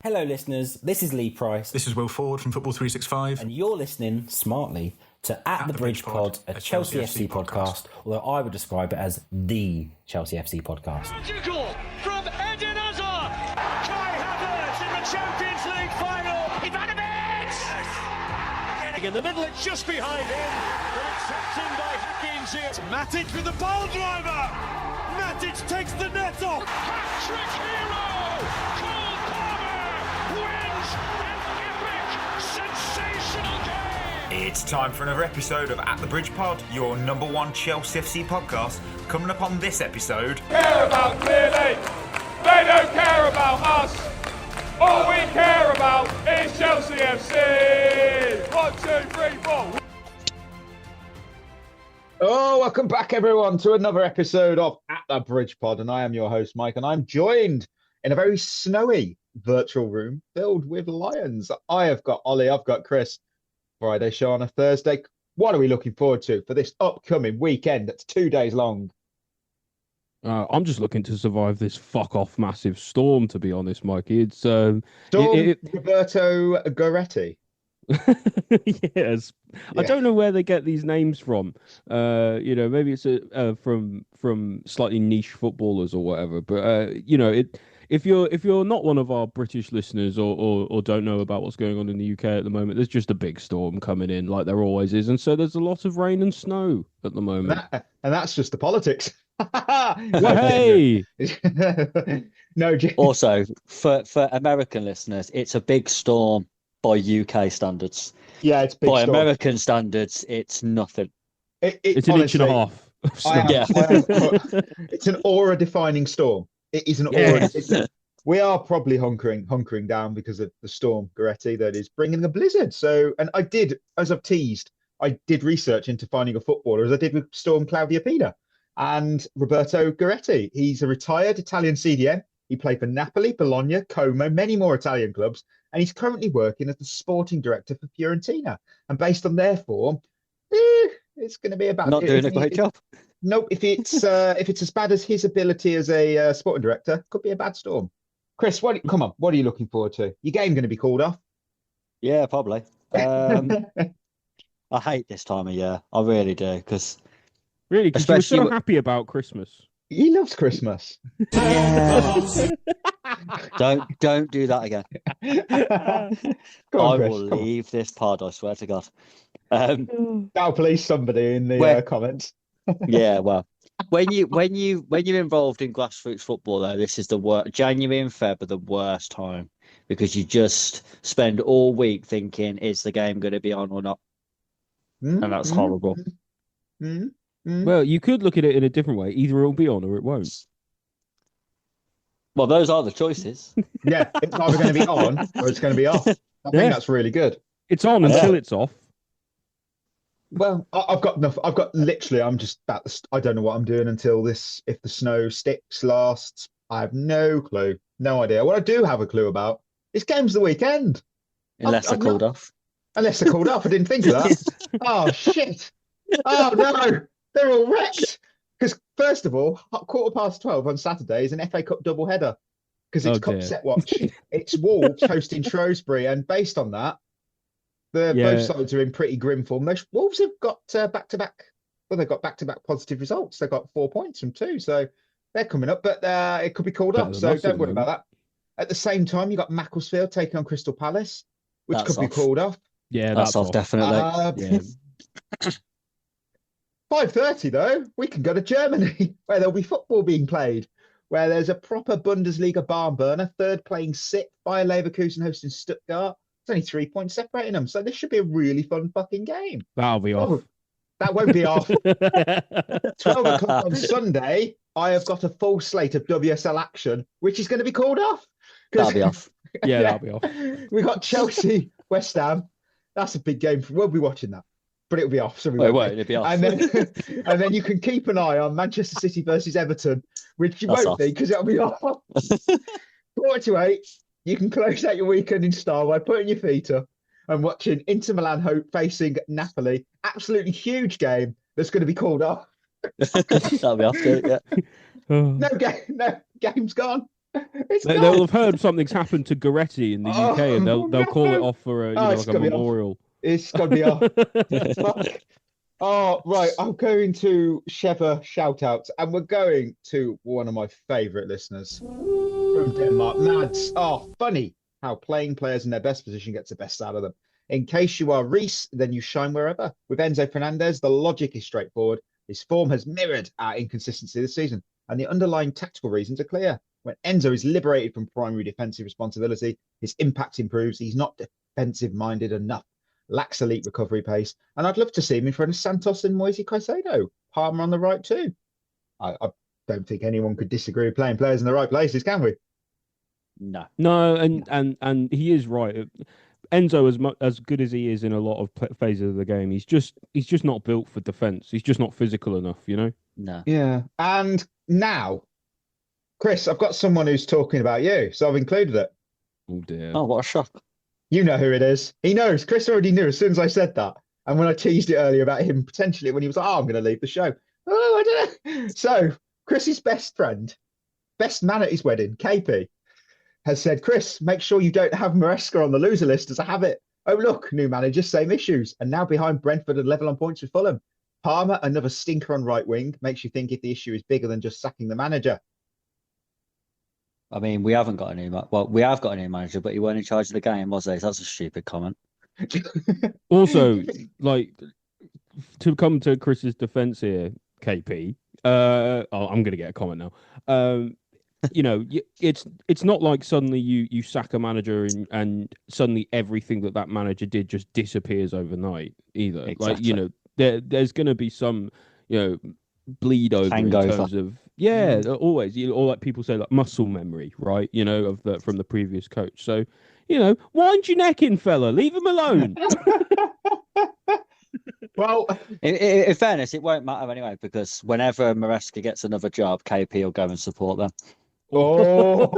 Hello listeners, this is Lee Price. This is Will Ford from Football 365. And you're listening, smartly, to At the Bridge Pod, a Chelsea FC podcast, although I would describe it as the Chelsea FC podcast. Magical from Eden Hazard! Kai Havertz in the Champions League final! Ivanovic! In the middle, it's just behind him, but it's tapped in by Hakim Ziyech. Matic with the ball driver! Matic takes the net off! Hat-trick hero! Cole Palmer wins an epic, sensational game! It's time for another episode of At the Bridge Pod, your number one Chelsea FC podcast. Coming up on this episode... Care about Clearlake. They don't care about us. All we care about is Chelsea FC. 1, 2, 3, 4. Oh, welcome back, everyone, to another episode of At the Bridge Pod. And I am your host, Mike, and I'm joined in a very snowy virtual room filled with lions. I have got Ollie, I've got Chris. Friday show on a Thursday. What are we looking forward to for this upcoming weekend that's 2 days long? I'm just looking to survive this fuck-off massive storm, to be honest, Mikey. It's Roberto Goretti. Yes. Yeah. I don't know where they get these names from. Maybe it's from slightly niche footballers or whatever. But if you're not one of our British listeners or don't know about what's going on in the UK at the moment, there's just a big storm coming in, like there always is, and so there's a lot of rain and snow at the moment. And that's just the politics. Hey. No. Also, for American listeners, it's a big storm by UK standards. Yeah, it's big by storm. American standards. It's nothing. It's honestly, an inch and a half. It's an aura-defining storm. It is an aura. We are probably hunkering down because of the storm Goretti that is bringing a blizzard. So, and I did, as I've teased, I did research into finding a footballer, as I did with Storm Claudia Pina and Roberto Goretti. He's a retired Italian CDM. He played for Napoli, Bologna, Como, many more Italian clubs, and he's currently working as the sporting director for Fiorentina. And based on their form, it's going to be about not doing a great job. Nope. If it's as bad as his ability as a sporting director, could be a bad storm. Chris, what are you looking forward to? Your game going to be called off? Yeah, probably. I hate this time of year. I really do, because you were so happy about Christmas. He loves Christmas. Don't do that again. On, I Chris, will leave this pod, I swear to God. Now, please, somebody in the comments. Yeah, well, when you're involved in grassroots football, though, this is the worst. January and Feb are the worst time, because you just spend all week thinking, is the game going to be on or not? And that's horrible. Well, you could look at it in a different way. Either it'll be on or it won't. Well, those are the choices. Yeah, it's either going to be on or it's going to be off. I think that's really good. It's on until it's off. Well, I've got enough. I'm just about I don't know what I'm doing until this. If the snow sticks, lasts, I have no clue, no idea. What I do have a clue about is games of the weekend. Unless they're called off. Unless they're called off. I didn't think of that. Oh, shit. Oh, no. They're all wrecked. Because, first of all, 12:15 on Saturday is an FA Cup doubleheader. Because it's Cup Set Watch. It's Wolves hosting Shrewsbury. And based on that, both sides are in pretty grim form. Those Wolves have got back-to-back. Well, they've got back-to-back positive results. They've got 4 points from 2. So they're coming up. But it could be called off. So don't worry about that. At the same time, you've got Macclesfield taking on Crystal Palace, which could be called off. Yeah, that's off, definitely. 5:30 though, we can go to Germany where there'll be football being played, where there's a proper Bundesliga barn burner, third playing sixth, Bayer Leverkusen hosting Stuttgart. It's only 3 points separating them, so this should be a really fun fucking game. That'll be off. That won't be off. 12 o'clock on Sunday, I have got a full slate of WSL action, which is going to be called off. That'll be off. Yeah, that'll be off. We got Chelsea, West Ham. That's a big game. We'll be watching that. But it'll be off. So it'll be off. And then you can keep an eye on Manchester City versus Everton, which you won't be because it'll be off. 4-8. You can close out your weekend in style by putting your feet up and watching Inter Milan facing Napoli. Absolutely huge game that's going to be called off. That'll be off, yeah. No game's gone. They'll have heard something's happened to Goretti in the UK, and they'll call it off for like a memorial. It's got to be off. Fuck. Oh, right. I'm going to Shevva Shoutouts, and we're going to one of my favourite listeners from Denmark, Mads. Oh, funny how playing players in their best position gets the best out of them. In case you are Reece, then you shine wherever. With Enzo Fernandez, the logic is straightforward. His form has mirrored our inconsistency this season, and the underlying tactical reasons are clear. When Enzo is liberated from primary defensive responsibility, his impact improves. He's not defensive-minded enough, lacks elite recovery pace, and I'd love to see him in front of Santos and Moise Caicedo. Palmer on the right too. I don't think anyone could disagree with playing players in the right places, can we? No, and he is right. Enzo, as good as he is in a lot of phases of the game, he's just not built for defence. He's just not physical enough, you know. No. Yeah, and now, Chris, I've got someone who's talking about you, so I've included it. Oh dear! Oh, what a shock! You know who it is. He knows. Chris already knew as soon as I said that. And when I teased it earlier about him potentially, when he was like, "Oh, I'm going to leave the show," oh, I don't know. So Chris's best friend, best man at his wedding, KP, has said, "Chris, make sure you don't have Maresca on the loser list as a habit. Oh, look, new manager, same issues. And now behind Brentford and level on points with Fulham. Palmer, another stinker on right wing, makes you think if the issue is bigger than just sacking the manager." I mean, we haven't got a new we have got a new manager, but he weren't in charge of the game, was he? That's a stupid comment. Also, like, to come to Chris's defence here, KP. I'm going to get a comment now. You know, it's not like suddenly you sack a manager and suddenly everything that manager did just disappears overnight either. Exactly. Like, you know, there's going to be some, you know, bleed over Hangover. in terms of always, you know, or like people say, like muscle memory, right? You know, from the previous coach. So, you know, wind your neck in, fella, leave him alone. Well, in fairness, it won't matter anyway, because whenever Maresca gets another job, KP will go and support them. Oh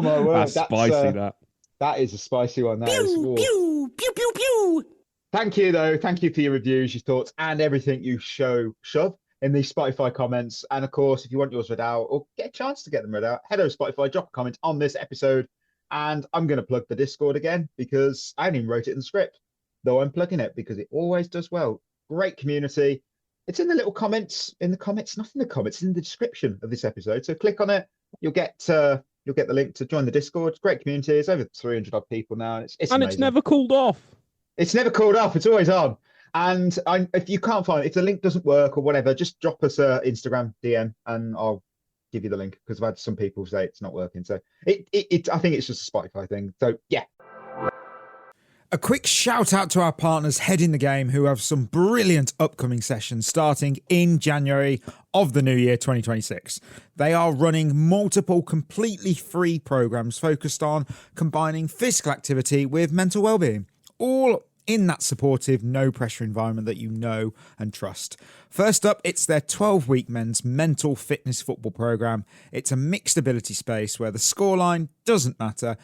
my word! That's spicy. That is a spicy one. That is. Pew, pew, pew, pew, pew. Thank you, though. Thank you for your reviews, your thoughts, and everything you shove in the Spotify comments. And of course, if you want yours read out or get a chance to get them read out, head over to Spotify, drop a comment on this episode. And I'm going to plug the Discord again because I didn't even wrote it in the script, though I'm plugging it because it always does well. Great community. It's in the little comments, not in the comments, it's in the description of this episode. So click on it. You'll get the link to join the Discord. It's a great community. It's over 300 odd people now. And it's amazing. It's never called off. It's never called off. It's always on. And if you can't find it, if the link doesn't work or whatever, just drop us an Instagram DM and I'll give you the link because I've had some people say it's not working. So I think it's just a Spotify thing. So yeah. A quick shout out to our partners Head in the Game who have some brilliant upcoming sessions starting in January of the new year 2026. They are running multiple completely free programs focused on combining physical activity with mental well-being, all in that supportive, no pressure environment that you know and trust. First up, it's their 12-week men's mental fitness football program. It's a mixed ability space where the scoreline doesn't matter,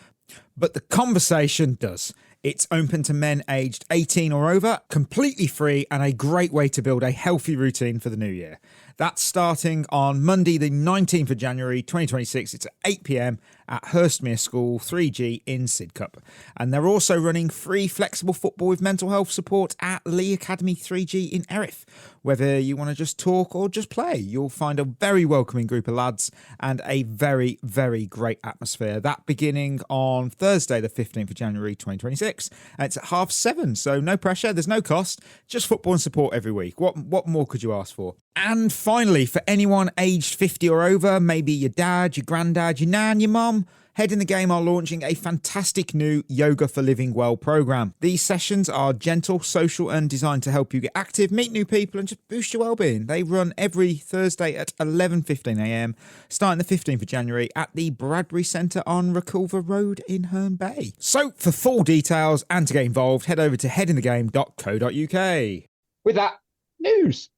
but the conversation does. It's open to men aged 18 or over, completely free, and a great way to build a healthy routine for the new year. That's starting on Monday, the 19th of January, 2026. It's at 8 p.m. at Hurstmere School, 3G in Sidcup. And they're also running free flexible football with mental health support at Lee Academy 3G in Erith. Whether you want to just talk or just play, you'll find a very welcoming group of lads and a very, very great atmosphere. That beginning on Thursday, the 15th of January, 2026. And it's at 7:30, so no pressure, there's no cost, just football and support every week. What more could you ask for? And finally, for anyone aged 50 or over, maybe your dad, your granddad, your nan, your mum, Head in the Game are launching a fantastic new Yoga for Living Well program. These sessions are gentle, social, and designed to help you get active, meet new people, and just boost your well-being. They run every Thursday at 11:15 a.m, starting the 15th of January at the Bradbury Centre on Reculver Road in Herne Bay. So, for full details and to get involved, head over to headinthegame.co.uk. With that, news.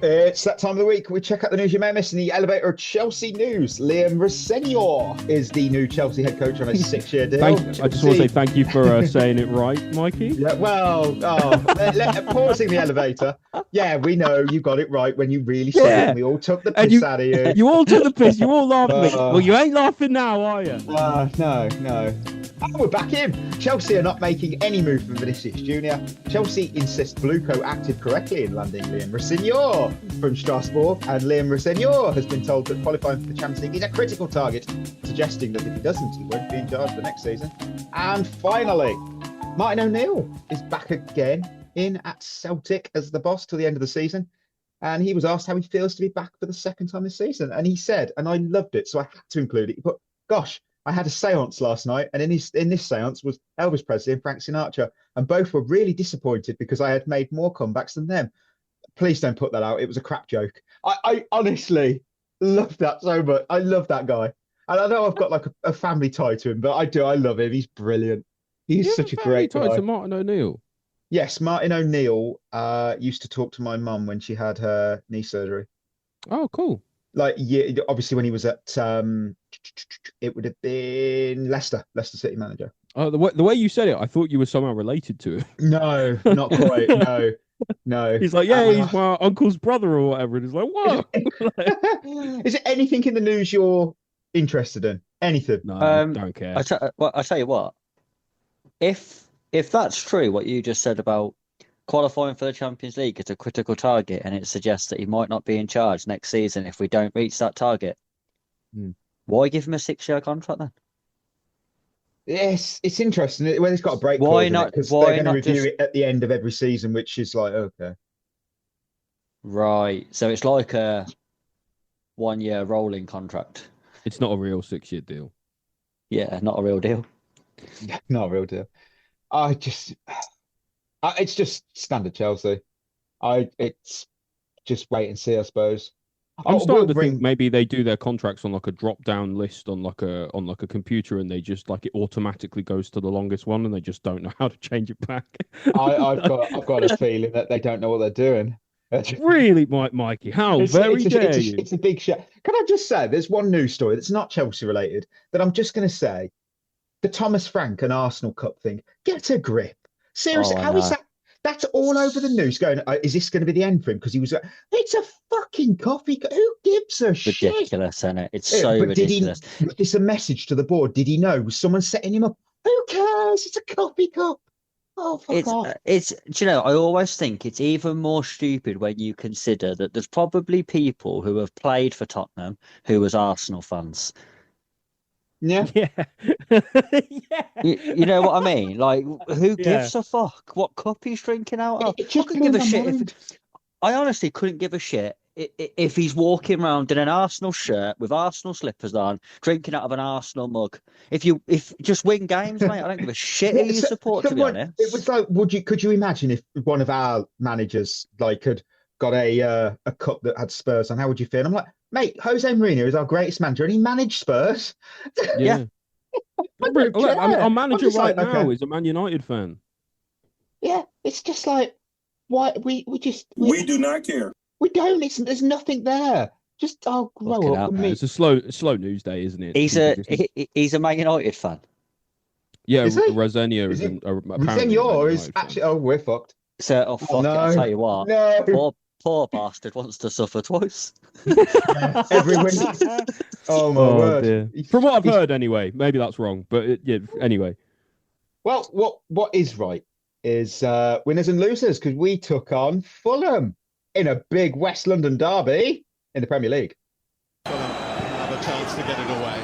It's that time of the week. We check out the news you may miss in the elevator of Chelsea news. Liam Rossenior is the new Chelsea head coach on a 6-year deal. I just want to say thank you for saying it right, Mikey. Yeah, well, pausing the elevator. Yeah, we know you got it right when you really said it. We all took the piss out of you. You all took the piss. You all laughed at me. Well, you ain't laughing now, are you? No. And we're back in. Chelsea are not making any move for Vinicius Jr. Chelsea insist Bluco acted correctly in landing Liam Rossenior from Strasbourg, and Liam Rossenior has been told that qualifying for the Champions League is a critical target, suggesting that if he doesn't, he won't be in charge for next season. And finally, Martin O'Neill is back again in at Celtic as the boss till the end of the season. And he was asked how he feels to be back for the second time this season. And he said, and I loved it, so I had to include it, but gosh, I had a seance last night, and in this seance was Elvis Presley and Frank Sinatra, and both were really disappointed because I had made more comebacks than them. Please don't put that out. It was a crap joke. I honestly love that so much. I love that guy. And I know I've got like a family tie to him, but I do. I love him. He's brilliant. He's such a great guy. Tie to Martin O'Neill. Yes, Martin O'Neill used to talk to my mum when she had her knee surgery. Oh, cool. Like, yeah, obviously when he was at it would have been Leicester City manager. Oh, the way you said it, I thought you were somehow related to it. No, not quite. No. He's like, yeah, he's my uncle's brother or whatever. And he's like, what? Is it anything in the news you're interested in? Anything? No, don't care. I tell you what. If that's true, what you just said about qualifying for the Champions League is a critical target, and it suggests that he might not be in charge next season if we don't reach that target. Why give him a 6-year contract then? Yes, it's interesting. Well, he's got a break. Why not? Because they're going to review it at the end of every season, which is like, okay. Right. So it's like a 1-year rolling contract. It's not a real 6-year deal. Yeah, not a real deal. Yeah, not a real deal. It's just standard Chelsea. It's just wait and see, I suppose. I'm starting to think maybe they do their contracts on like a drop-down list on like a computer, and they just like it automatically goes to the longest one, and they just don't know how to change it back. I've got a feeling that they don't know what they're doing. Really, Mikey? How dare you? It's a big shit. Can I just say, there's one news story that's not Chelsea related that I'm just going to say. The Thomas Frank and Arsenal Cup thing. Get a grip. Seriously, how is that? That's all over the news going, is this going to be the end for him? Because he was it's a fucking coffee cup. Who gives a shit? Ridiculous, isn't it? It's so ridiculous. Was this a message to the board? Did he know? Was someone setting him up? Who cares? It's a coffee cup. Oh, fuck off. Do you know, I always think it's even more stupid when you consider that there's probably people who have played for Tottenham who was Arsenal fans. Yeah. You know what I mean? Like, who gives a fuck what cup he's drinking out of? I couldn't give a shit. I honestly couldn't give a shit if he's walking around in an Arsenal shirt with Arsenal slippers on, drinking out of an Arsenal mug. If just win games, mate, I don't give a shit who you support. To be honest, it was like, could you imagine if one of our managers like had got a cup that had Spurs on? How would you feel? And I'm like, mate, Jose Mourinho is our greatest manager, and he managed Spurs. Yeah. Our manager right now is a Man United fan. Yeah, it's just like, why we do not care. We don't. There's nothing there. Just grow up. It's a slow news day, isn't it? He's a Man United fan. Yeah, Rossenior is Rossenior is actually. Oh, we're fucked. So, I'll tell you what. No. Poor bastard wants to suffer twice. Every win. Oh my word! Dear. From what I've heard, anyway. Maybe that's wrong, but anyway. Well, what is right is winners and losers, because we took on Fulham in a big West London derby in the Premier League. Fulham have a chance to get it away,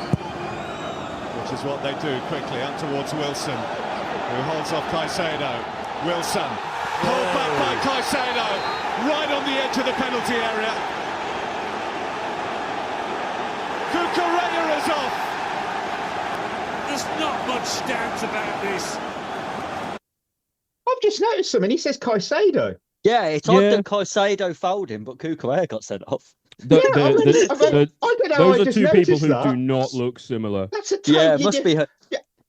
which is what they do quickly up towards Wilson, who holds off Caicedo. Wilson pulled back by Caicedo. Right on the edge of the penalty area. Cucurella is off. There's not much doubt about this. I've just noticed something. He says Caicedo. Yeah, it's odd that Caicedo fouled him, but Cucurella got sent off. Those are two people who do not look similar. That's a it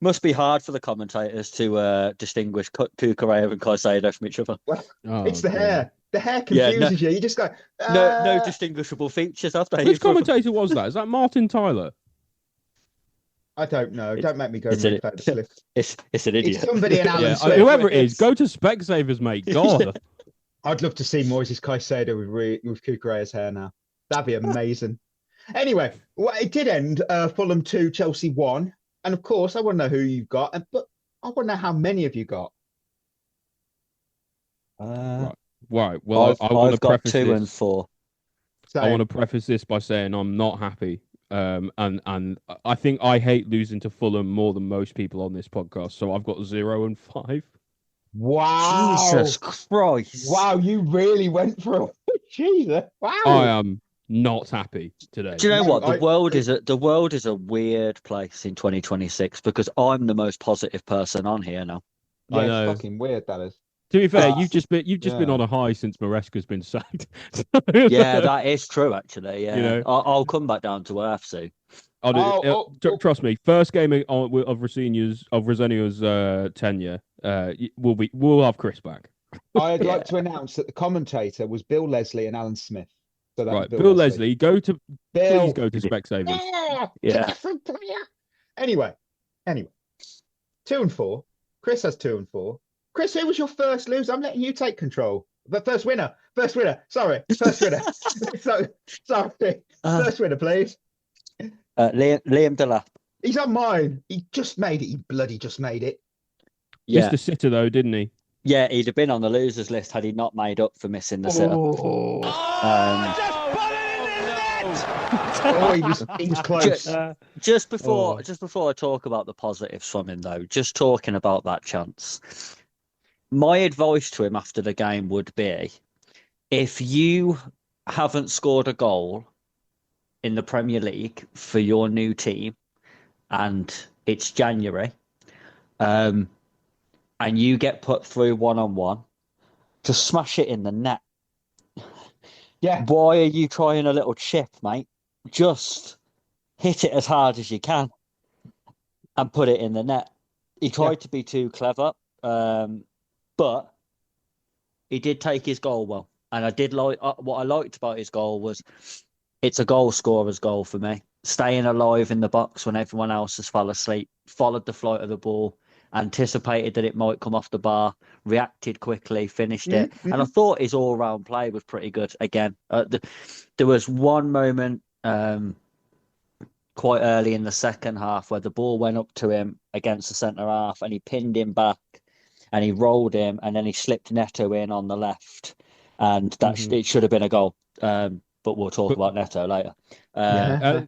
must be hard for the commentators to distinguish Cucurella and Caicedo from each other. Well, it's the hair. The hair Yeah, confuses you. You just go. No distinguishable features, have they? Which commentator was that? Is that Martin Tyler? I don't know. Don't make me go it's and an- replay the slip. It's an It's idiot. somebody in Alan Yeah, Smith. whoever it is, go to Specsavers, mate. God. I'd love to see Moises Caicedo with Cucurella's hair now. That'd be amazing. Anyway, well, it did end Fulham 2, Chelsea 1. And of course, I want to know who you've got, but I want to know how many of you got. Right. Well, I want to I've got preface 2 this. and 4. So, I want to preface this by saying I'm not happy. And I think I hate losing to Fulham more than most people on this podcast. So I've got 0 and 5. wow. Jesus Christ! Wow, you really went for it. Jesus. Wow. I am not happy today. Do you know No, what? The world is a weird place in 2026 because I'm the most positive person on here now. Yeah, I know. It's fucking weird, that is. To be fair, Ah, you've just been on a high since Maresca's been sacked. Yeah, that is true. Actually, yeah. You know? I'll come back down to earth soon. Trust me. First game of Rosenior's tenure, we'll have Chris back. I'd like to announce that the commentator was Bill Leslie and Alan Smith. So that was Right, Bill Leslie, please go to Specsavers. Yeah. Different player. Anyway, 2 and 4. Chris has 2 and 4. Chris, who was your first loser? I'm letting you take control. But first winner. Sorry, first winner. Sorry. First winner, please. Liam Delap. He's on mine. He just made it. He bloody just made it. Yeah. Mr. Sitter, though, didn't he? Yeah, he'd have been on the losers list had he not made up for missing the sitter. He was close. Just before I talk about the positives from him, though, just talking about that chance, my advice to him after the game would be, if you haven't scored a goal in the Premier League for your new team, and it's January, and you get put through 1-on-1, just smash it in the net. Yeah. Why are you trying a little chip, mate? Just hit it as hard as you can and put it in the net. He tried to be too clever, but he did take his goal well. And I did like what I liked about his goal was it's a goal scorer's goal for me. Staying alive in the box when everyone else has fell asleep, followed the flight of the ball, anticipated that it might come off the bar, reacted quickly, finished it. And I thought his all-round play was pretty good. Again, there was one moment quite early in the second half where the ball went up to him against the centre half and he pinned him back and he rolled him and then he slipped Neto in on the left. And it should have been a goal. But we'll talk about Neto later.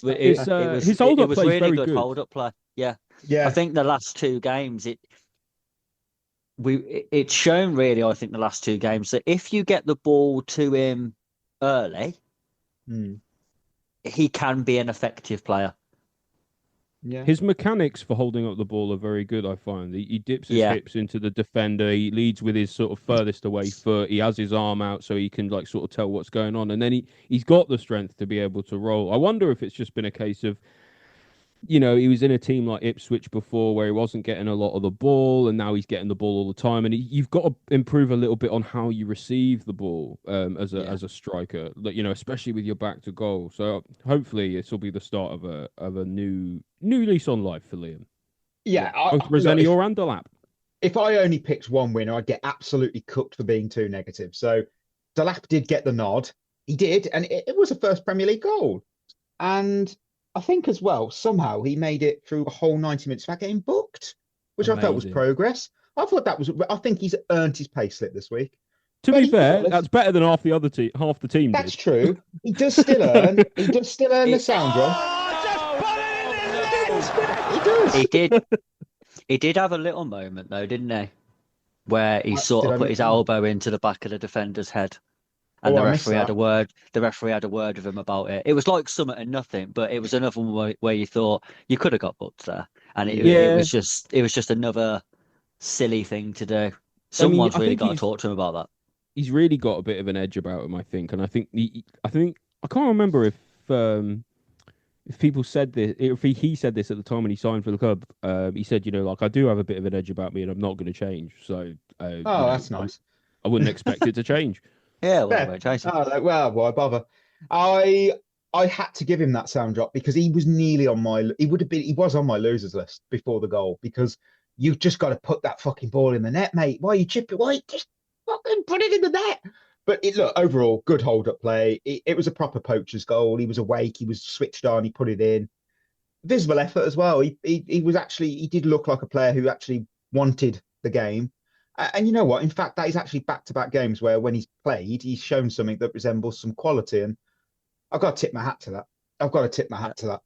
His hold-up was play is really very good. good. Hold-up play. Yeah. Yeah. I think the last 2 games, it's shown really, I think, the last 2 games that if you get the ball to him early, he can be an effective player. Yeah. His mechanics for holding up the ball are very good, I find. He dips his hips into the defender. He leads with his sort of furthest away foot. He has his arm out so he can like sort of tell what's going on. And then he's got the strength to be able to roll. I wonder if it's just been a case of, you know, he was in a team like Ipswich before where he wasn't getting a lot of the ball and now he's getting the ball all the time. And you've got to improve a little bit on how you receive the ball as a striker, you know, especially with your back to goal. So hopefully this will be the start of a new lease on life for Liam. Yeah. Both Rosenio and Delap. If I only picked one winner, I'd get absolutely cooked for being too negative. So Delap did get the nod. He did. And it was a first Premier League goal. And I think as well, somehow he made it through a whole 90 minutes without getting booked, which I felt was progress. I think he's earned his pay slip this week. To be fair, that's better than half the team. That's true. He does still earn the sound roll. He does. He did have a little moment though, didn't he? Where he sort of put his elbow into the back of the defender's head. And the referee had a word. The referee had a word with him about it. It was like something and nothing, but it was another one where you thought you could have got booked there, and it was just another silly thing to do. Someone's really got to talk to him about that. He's really got a bit of an edge about him, I think, and I can't remember if people said this, if he said this at the time when he signed for the club. He said, you know, like I do have a bit of an edge about me, and I'm not going to change. So, that's nice. I wouldn't expect it to change. Yeah, Fair. well, Jason. Well, why bother? I had to give him that sound drop because he was nearly on my. He was on my losers list before the goal because you've just got to put that fucking ball in the net, mate. Why are you chipping? Why just fucking put it in the net? But look, overall, good hold-up play. It was a proper poacher's goal. He was awake. He was switched on. He put it in. Visible effort as well. He was actually, he did look like a player who actually wanted the game. And you know what? In fact, that is actually back-to-back games where when he's played, he's shown something that resembles some quality. And I've got to tip my hat to that.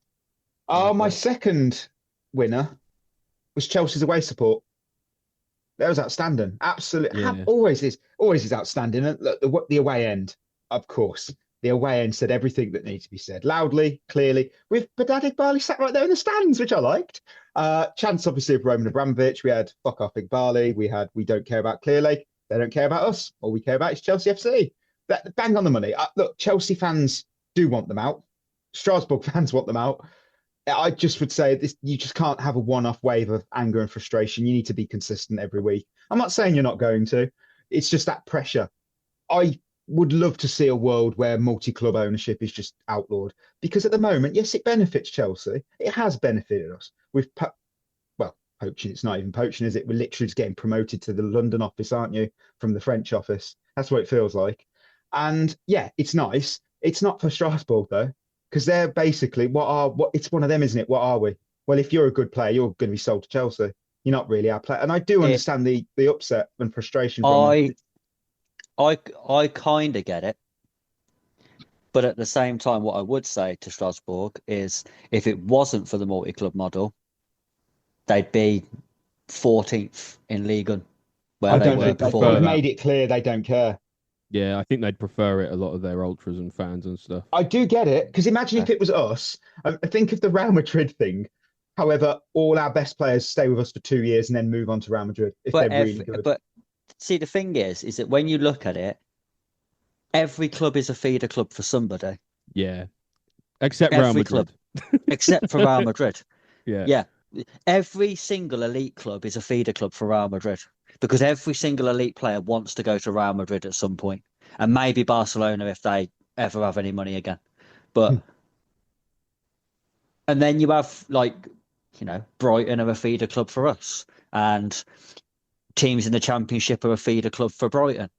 My second winner was Chelsea's away support. That was outstanding. Absolutely. Yeah. Always is outstanding. And look, the away end, of course. The away end said everything that needs to be said loudly, clearly, with Pedro Barley sat right there in the stands, which I liked. Chants, obviously, of Roman Abramovich. We had fuck off Barley. We had we don't care about Clearlake. They don't care about us. All we care about is Chelsea FC. That bang on the money. Look, Chelsea fans do want them out. Strasbourg fans want them out. I just would say this: you just can't have a one-off wave of anger and frustration. You need to be consistent every week. I'm not saying you're not going to. It's just that pressure. I would love to see a world where multi-club ownership is just outlawed because at the moment, yes, it benefits Chelsea. It has benefited us. We've poaching. It's not even poaching, is it? We're literally just getting promoted to the London office, aren't you? From the French office. That's what it feels like. And yeah, it's nice. It's not for Strasbourg though. Because they're basically it's one of them, isn't it? What are we? Well, if you're a good player, you're going to be sold to Chelsea. You're not really our player. And I do understand the upset and frustration. I kind of get it. But at the same time, what I would say to Strasbourg is if it wasn't for the multi-club model, they'd be 14th in Ligue 1, where they were before. They've made it clear they don't care. Yeah, I think they'd prefer it, a lot of their ultras and fans and stuff. I do get it, because imagine if it was us. I think of the Real Madrid thing. However, all our best players stay with us for 2 years and then move on to Real Madrid if they're really good. But see, the thing is that when you look at it, every club is a feeder club for somebody. Yeah. Except Real Madrid. Club, except for Real Madrid. Yeah. Every single elite club is a feeder club for Real Madrid. Because every single elite player wants to go to Real Madrid at some point. And maybe Barcelona if they ever have any money again. But and then you have Brighton are a feeder club for us. And teams in the Championship are a feeder club for Brighton.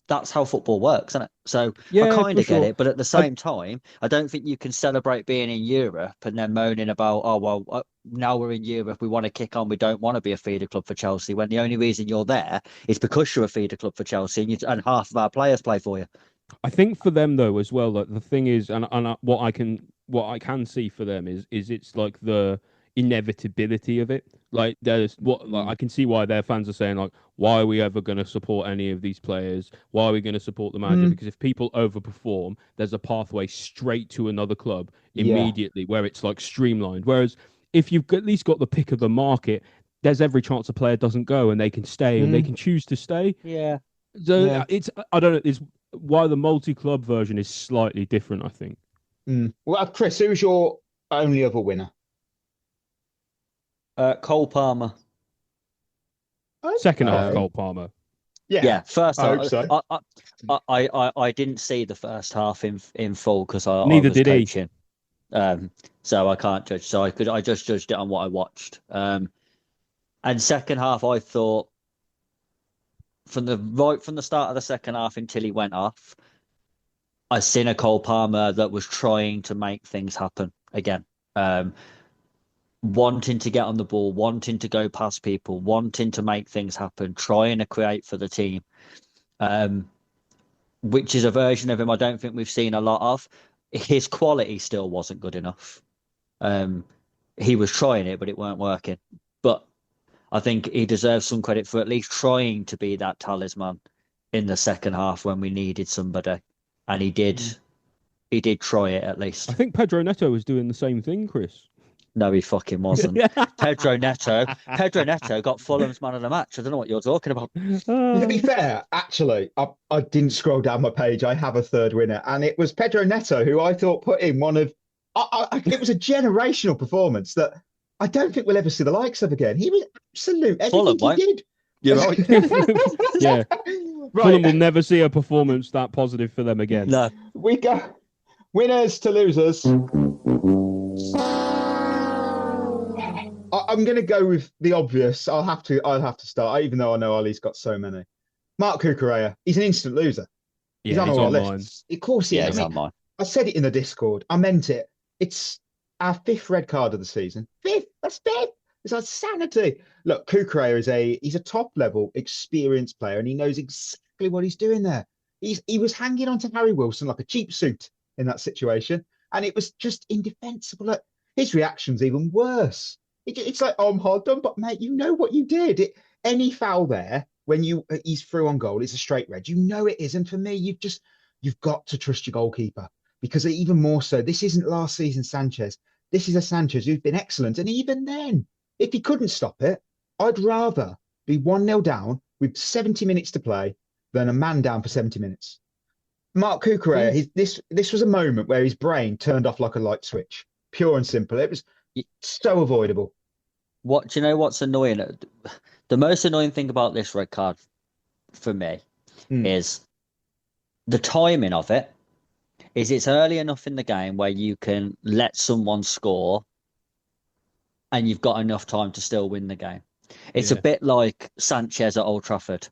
That's how football works, isn't it? So I kind of get it, but at the same time, I don't think you can celebrate being in Europe and then moaning about, now we're in Europe, we want to kick on, we don't want to be a feeder club for Chelsea, when the only reason you're there is because you're a feeder club for Chelsea and half of our players play for you. I think for them though as well, like the thing is, and what I can see for them is it's like the inevitability of it. Like I can see why their fans are saying like, why are we ever going to support any of these players? Why are we going to support the manager? Because if people overperform, there's a pathway straight to another club immediately where it's like streamlined. Whereas if you've at least got the pick of the market, there's every chance a player doesn't go and they can stay and they can choose to stay. Yeah. So it's, I don't know, it's why the multi-club version is slightly different, I think. Well, Chris, who's your only other winner? Cole Palmer. Second half, Cole Palmer. Yeah. First half. I hope so. I didn't see the first half in full because I Neither was did coaching. So I can't judge. So I just judged it on what I watched. And second half, I thought from the start of the second half until he went off, I seen a Cole Palmer that was trying to make things happen again. Wanting to get on the ball, wanting to go past people, wanting to make things happen, trying to create for the team, which is a version of him I don't think we've seen a lot of. His quality still wasn't good enough. He was trying it, but it weren't working. But I think he deserves some credit for at least trying to be that talisman in the second half when we needed somebody. And he did. He did try it at least. I think Pedro Neto was doing the same thing, Chris. No, he fucking wasn't. Pedro Neto got Fulham's man of the match. I don't know what you're talking about. To be fair, actually, I didn't scroll down my page. I have a third winner, and it was Pedro Neto, who I thought put in one of. It was a generational performance that I don't think we'll ever see the likes of again. He was absolute. Everything he did. You're right. Yeah. Fulham will never see a performance that positive for them again. No. We go winners to losers. I'm going to go with the obvious. I'll have to start, even though I know Ollie's got so many. Mark Cucurella, he's an instant loser. He's on our list. Of course he is. He's on mine. I said it in the Discord. I meant it. It's our 5th red card of the season. 5th. That's 5th. It's insanity. Look, Cucurella he's a top level experienced player, and he knows exactly what he's doing there. He was hanging on to Harry Wilson like a cheap suit in that situation, and it was just indefensible. Look, his reaction's even worse. It's like, oh, I'm hard done, but mate, you know what you did. Any foul there when he's through on goal, it's a straight red. You know it is, and for me, you've got to trust your goalkeeper, because even more so, this isn't last season Sanchez. This is a Sanchez who's been excellent, and even then, if he couldn't stop it, I'd rather be 1-0 down with 70 minutes to play than a man down for 70 minutes. Mark Cucurella, this was a moment where his brain turned off like a light switch, pure and simple. It was so avoidable. Do you know what's annoying? The most annoying thing about this red card for me is the timing of it. It's early enough in the game where you can let someone score and you've got enough time to still win the game. It's a bit like Sanchez at Old Trafford.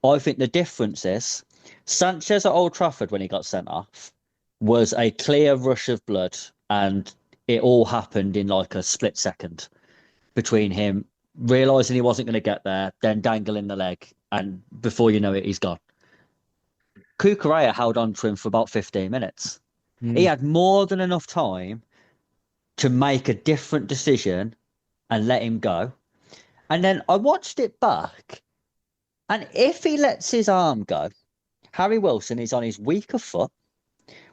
I think the difference is Sanchez at Old Trafford, when he got sent off, was a clear rush of blood, and it all happened in like a split second between him realising he wasn't going to get there, then dangling the leg, and before you know it, he's gone. Cucurella held on to him for about 15 minutes. He had more than enough time to make a different decision and let him go. And then I watched it back, and if he lets his arm go, Harry Wilson is on his weaker foot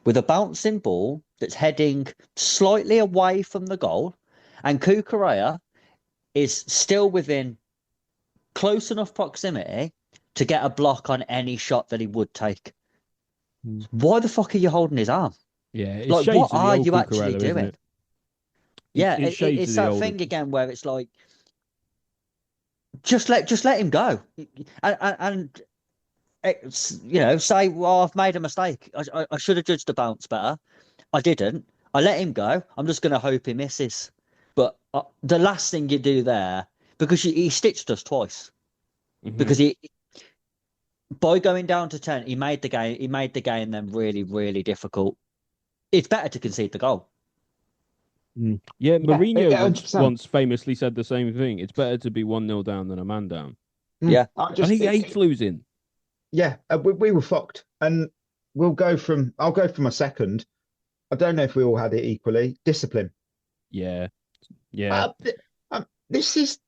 with a bouncing ball that's heading slightly away from the goal, and Cucurella is still within close enough proximity to get a block on any shot that he would take. Why the fuck are you holding his arm? Yeah, like, what are you Cucurella, actually doing? Yeah, it's that thing again where it's like, just let him go, and it's, say, well, I've made a mistake. I should have judged the bounce better. I didn't. I let him go. I'm just going to hope he misses. But the last thing you do there, because he stitched us twice, because by going down to 10, he made the game then really, really difficult. It's better to concede the goal. Yeah, Mourinho once famously said the same thing. It's better to be 1-0 down than a man down. Yeah. And he hates losing. Yeah, we were fucked. And I'll go for my second. I don't know if we all had it equally. Discipline. Yeah. This is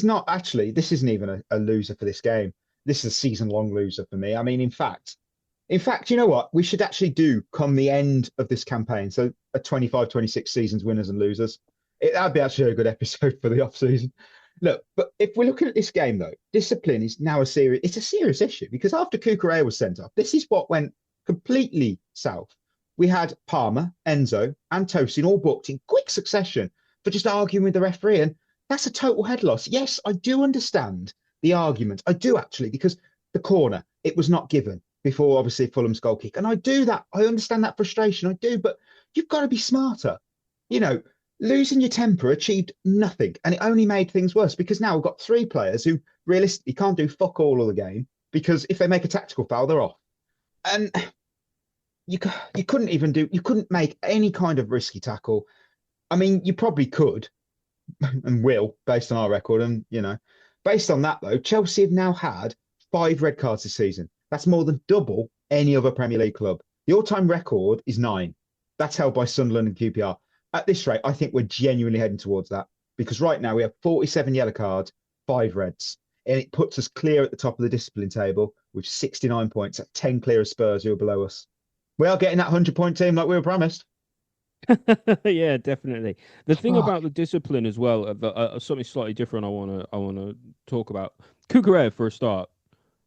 not actually. This isn't even a loser for this game. This is a season-long loser for me. I mean, in fact, you know what? We should actually do come the end of this campaign. So a 25-26 seasons winners and losers. That'd be actually a good episode for the off-season. Look, but if we're looking at this game though, discipline is now a serious issue, because after Cucurella was sent off, this is what went completely south. We had Palmer, Enzo, and Tosin all booked in quick succession for just arguing with the referee, and that's a total head loss. Yes, I do understand the argument. I do actually, because the corner, it was not given before obviously Fulham's goal kick. And I understand that frustration. I do, but you've got to be smarter. Losing your temper achieved nothing, and it only made things worse, because now we've got 3 players who realistically can't do fuck all of the game, because if they make a tactical foul, they're off. And you couldn't make any kind of risky tackle. I mean, you probably could and will, based on our record. And, based on that, though, Chelsea have now had 5 red cards this season. That's more than double any other Premier League club. The all-time record is 9. That's held by Sunderland and QPR. At this rate, I think we're genuinely heading towards that, because right now we have 47 yellow cards, 5 reds. And it puts us clear at the top of the discipline table with 69 points, at 10 clear of Spurs, who are below us. We are getting that 100-point team like we were promised. Yeah, definitely. The thing about the discipline as well, something slightly different I want to talk about. Cucurella, for a start.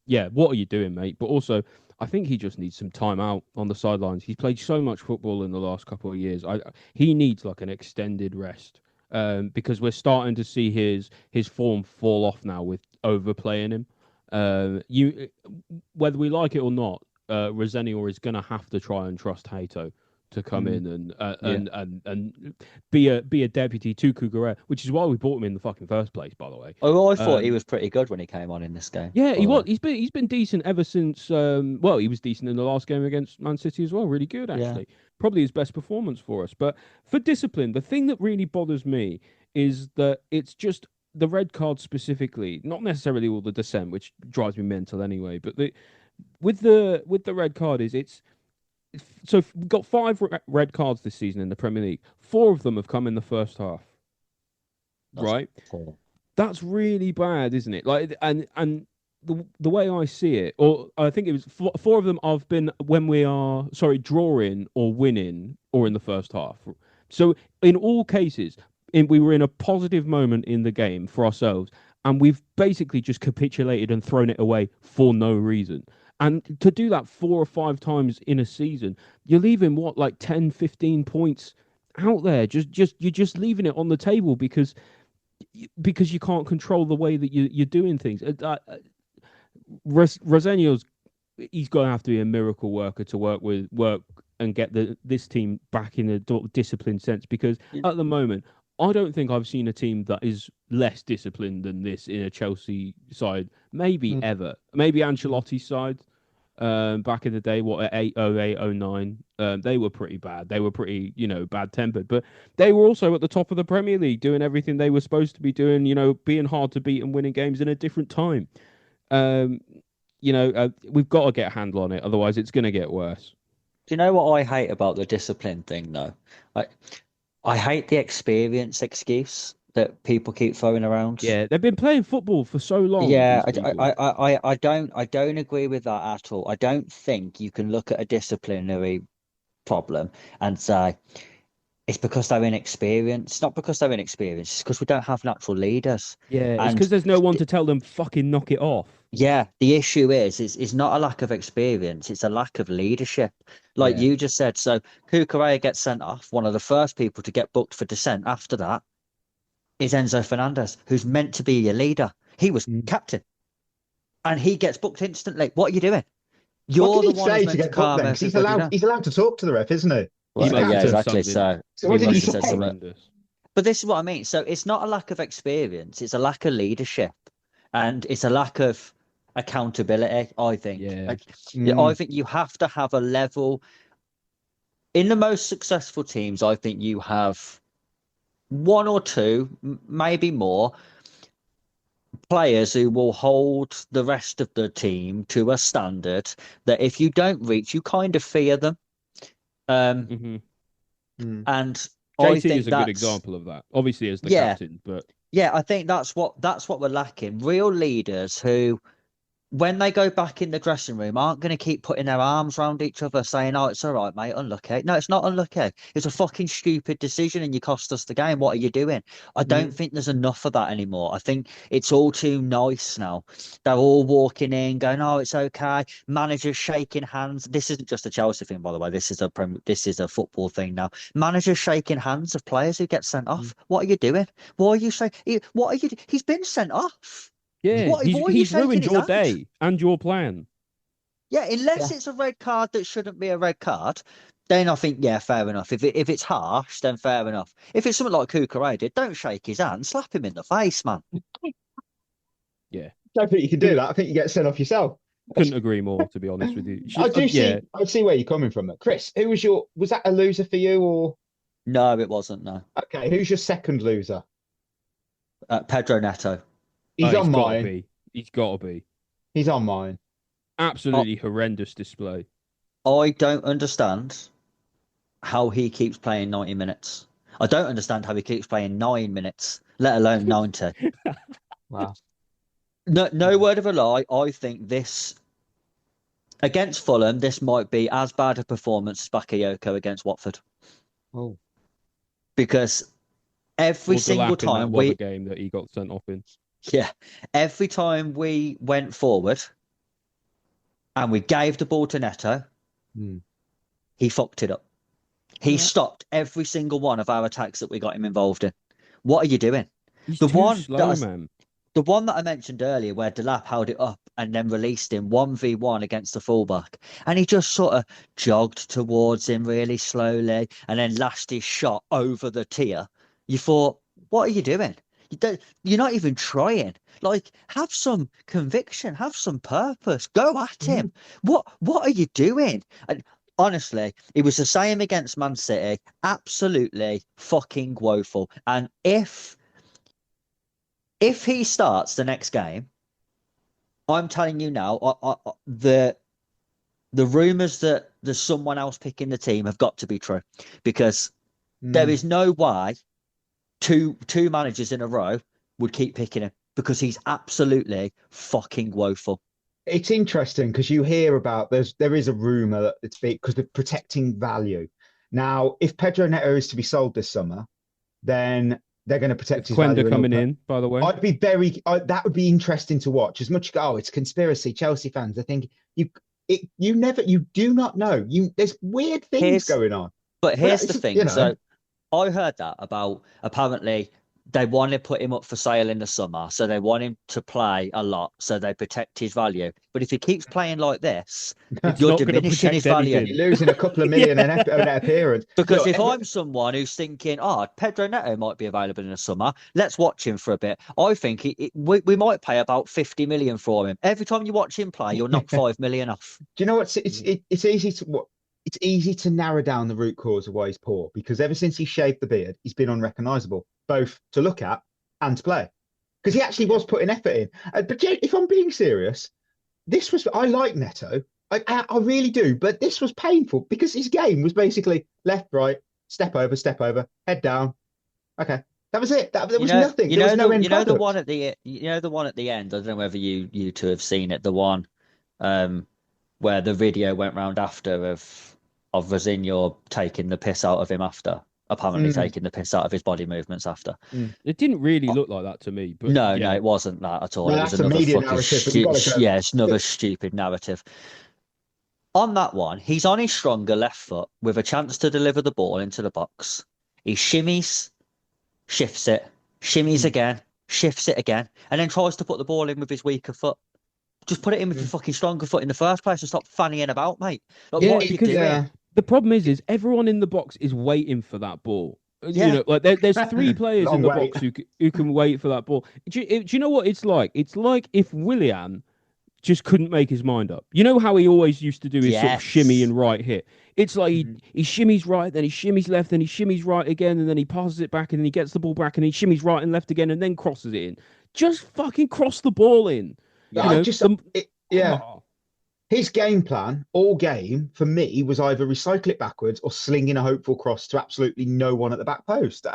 Yeah, what are you doing, mate? But also, I think he just needs some time out on the sidelines. He's played so much football in the last couple of years. He needs like an extended rest, because we're starting to see his form fall off now with overplaying him. You, whether we like it or not, Rosenior is going to have to try and trust Hato to come in and be a deputy to Cucurella, which is why we bought him in the fucking first place, by the way. Oh, I thought he was pretty good when he came on in this game. Yeah, he was. He's been decent ever since. Well, he was decent in the last game against Man City as well. Really good, actually. Yeah. Probably his best performance for us. But for discipline, the thing that really bothers me is that it's just the red card specifically, not necessarily all the dissent, which drives me mental anyway. But with the red card so we've got 5 red cards this season in the Premier League. 4 of them have come in the first half. Right? That's really bad, isn't it? Like, and the way I see it, or I think it was 4 of them have been when we are drawing or winning or in the first half. So in all cases, we were in a positive moment in the game for ourselves, and we've basically just capitulated and thrown it away for no reason. And to do that 4 or 5 times in a season, you're leaving 10, 15 points out there. You're just leaving it on the table because you can't control the way that you're doing things. Rosenior's, he's going to have to be a miracle worker to work and get this team back in a disciplined sense, because at the moment, I don't think I've seen a team that is less disciplined than this in a Chelsea side, maybe ever. Maybe Ancelotti's side. Back in the day, at 08, 09, they were pretty bad. They were pretty, bad-tempered. But they were also at the top of the Premier League, doing everything they were supposed to be doing, being hard to beat and winning games in a different time. We've got to get a handle on it, otherwise it's going to get worse. Do you know what I hate about the discipline thing, though? I hate the experience excuse that people keep throwing around. Yeah, they've been playing football for so long. Yeah, I don't agree with that at all. I don't think you can look at a disciplinary problem and say it's because they're inexperienced. It's not because they're inexperienced. It's because we don't have natural leaders. Yeah, it's because there's no one to tell them fucking knock it off. Yeah, the issue is not a lack of experience. It's a lack of leadership. Like you just said. So Cucurella gets sent off. One of the first people to get booked for dissent after that is Enzo Fernandez, who's meant to be your leader. He was captain, and he gets booked instantly. What are you doing? You're the one who's meant to calm us. He's allowed to talk to the ref, isn't he? Well, yeah, exactly. So what did he say? But this is what I mean. So it's not a lack of experience; it's a lack of leadership, and it's a lack of accountability. I think. I think you have to have a level. In the most successful teams, I think you have 1 or 2, maybe more, players who will hold the rest of the team to a standard that if you don't reach, you kind of fear them. And I think is a good example of that. Obviously, as the captain, but I think that's what we're lacking. Real leaders who, when they go back in the dressing room, aren't going to keep putting their arms around each other saying, "Oh, it's all right, mate, unlucky." No, it's not unlucky. It's a fucking stupid decision and you cost us the game. What are you doing? I don't think there's enough of that anymore. I think it's all too nice now. They're all walking in going, "Oh, it's okay." Managers shaking hands. This isn't just a Chelsea thing, by the way. This is a football thing now. Managers shaking hands of players who get sent off. What are you doing? Why are you saying? What are you? He's been sent off. Yeah, he's ruined your day and your plan. Yeah, unless it's a red card that shouldn't be a red card, then I think, fair enough. If it's harsh, then fair enough. If it's something like Cucurella did, don't shake his hand, slap him in the face, man. Yeah. I don't think you can do that. I think you get sent off yourself. Couldn't agree more, to be honest with you. I see where you're coming from. Chris, was that a loser for you or? No, it wasn't, no. Okay, who's your second loser? Pedro Neto. He's on mine. He's got to be. He's on mine. Absolutely horrendous display. I don't understand how he keeps playing 90 minutes. I don't understand how he keeps playing 9 minutes, let alone 90. Wow. No word of a lie. I think this, against Fulham, this might be as bad a performance as Bakayoko against Watford. Oh. Because every single time the game that he got sent off in. Yeah, every time we went forward and we gave the ball to Neto, he fucked it up. He stopped every single one of our attacks that we got him involved in. What are you doing? He's too slow, man. The one that I mentioned earlier where Delap held it up and then released him 1v1 against the fullback. And he just sort of jogged towards him really slowly and then lashed his shot over the tier. You thought, what are you doing? You're not even trying. Like, have some conviction, have some purpose. Go at him. What are you doing? And honestly, it was the same against Man City. Absolutely fucking woeful. And if he starts the next game, I'm telling you now, the rumours that there's someone else picking the team have got to be true, because there is no way two managers in a row would keep picking him, because he's absolutely fucking woeful. It's interesting because you hear about there is a rumour that it's because they're protecting value. Now, if Pedro Neto is to be sold this summer, then they're going to protect his value. Coming in, by the way. That would be interesting to watch. As much it's conspiracy, Chelsea fans. I think you do not know. There's weird things going on. But here's the thing. So I heard that about, apparently they want to put him up for sale in the summer, so they want him to play a lot, so they protect his value. But if he keeps playing like this, you're diminishing his value. You're losing a couple of million an appearance. Because if I'm someone who's thinking, Pedro Neto might be available in the summer, let's watch him for a bit. I think we might pay about 50 million for him. Every time you watch him play, you'll knock 5 million off. Do you know what? It's easy to narrow down the root cause of why he's poor, because ever since he shaved the beard, he's been unrecognisable, both to look at and to play. Because he actually was putting effort in. But if I'm being serious, I like Neto. I really do. But this was painful because his game was basically left, right, step over, head down. Okay. That was it. There was nothing. There was no end product. The one at the end. I don't know whether you two have seen it. The one where the video went round after of Rosinho taking the piss out of him after, apparently taking the piss out of his body movements after. It didn't really look like that to me. But no, it wasn't that at all. No, it was another fucking it's another stupid narrative. On that one, he's on his stronger left foot with a chance to deliver the ball into the box. He shimmies, shifts it, shimmies again, shifts it again, and then tries to put the ball in with his weaker foot. Just put it in with your fucking stronger foot in the first place and stop fannying about, mate. What are you doing? The problem is everyone in the box is waiting for that ball. Yeah. There's 3 players in the box who can wait for that ball. Do you know what it's like? It's like if Willian just couldn't make his mind up. You know how he always used to do his sort of shimmy and right hit? It's like he shimmies right, then he shimmies left, then he shimmies right again, and then he passes it back, and then he gets the ball back, and he shimmies right and left again, and then crosses it in. Just fucking cross the ball in. His game plan all game for me was either recycle it backwards or slinging a hopeful cross to absolutely no one at the back post.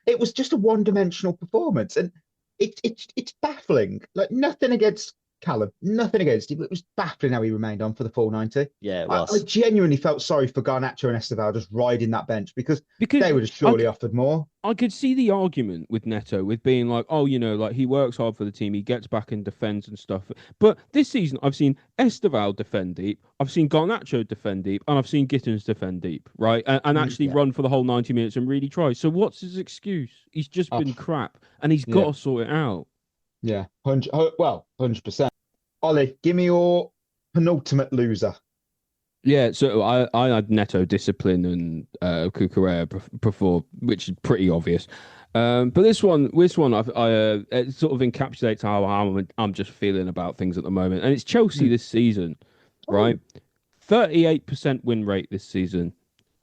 It was just a one-dimensional performance, and it's baffling. Like, nothing against Callum, nothing against him. It was baffling how he remained on for the full 90. Yeah, it was. I genuinely felt sorry for Garnacho and Esteval just riding that bench because they would have surely offered more. I could see the argument with Neto with being like, he works hard for the team, he gets back and defends and stuff. But this season, I've seen Esteval defend deep, I've seen Garnacho defend deep, and I've seen Gittins defend deep, right? And actually run for the whole 90 minutes and really try. So what's his excuse? He's just been crap, and he's got to sort it out. Yeah, 100%. Ollie, give me your penultimate loser. Yeah, so I had Neto, discipline, and Cucurella before, which is pretty obvious. But this one, it sort of encapsulates how I'm just feeling about things at the moment. And it's Chelsea this season, right? 38% win rate this season,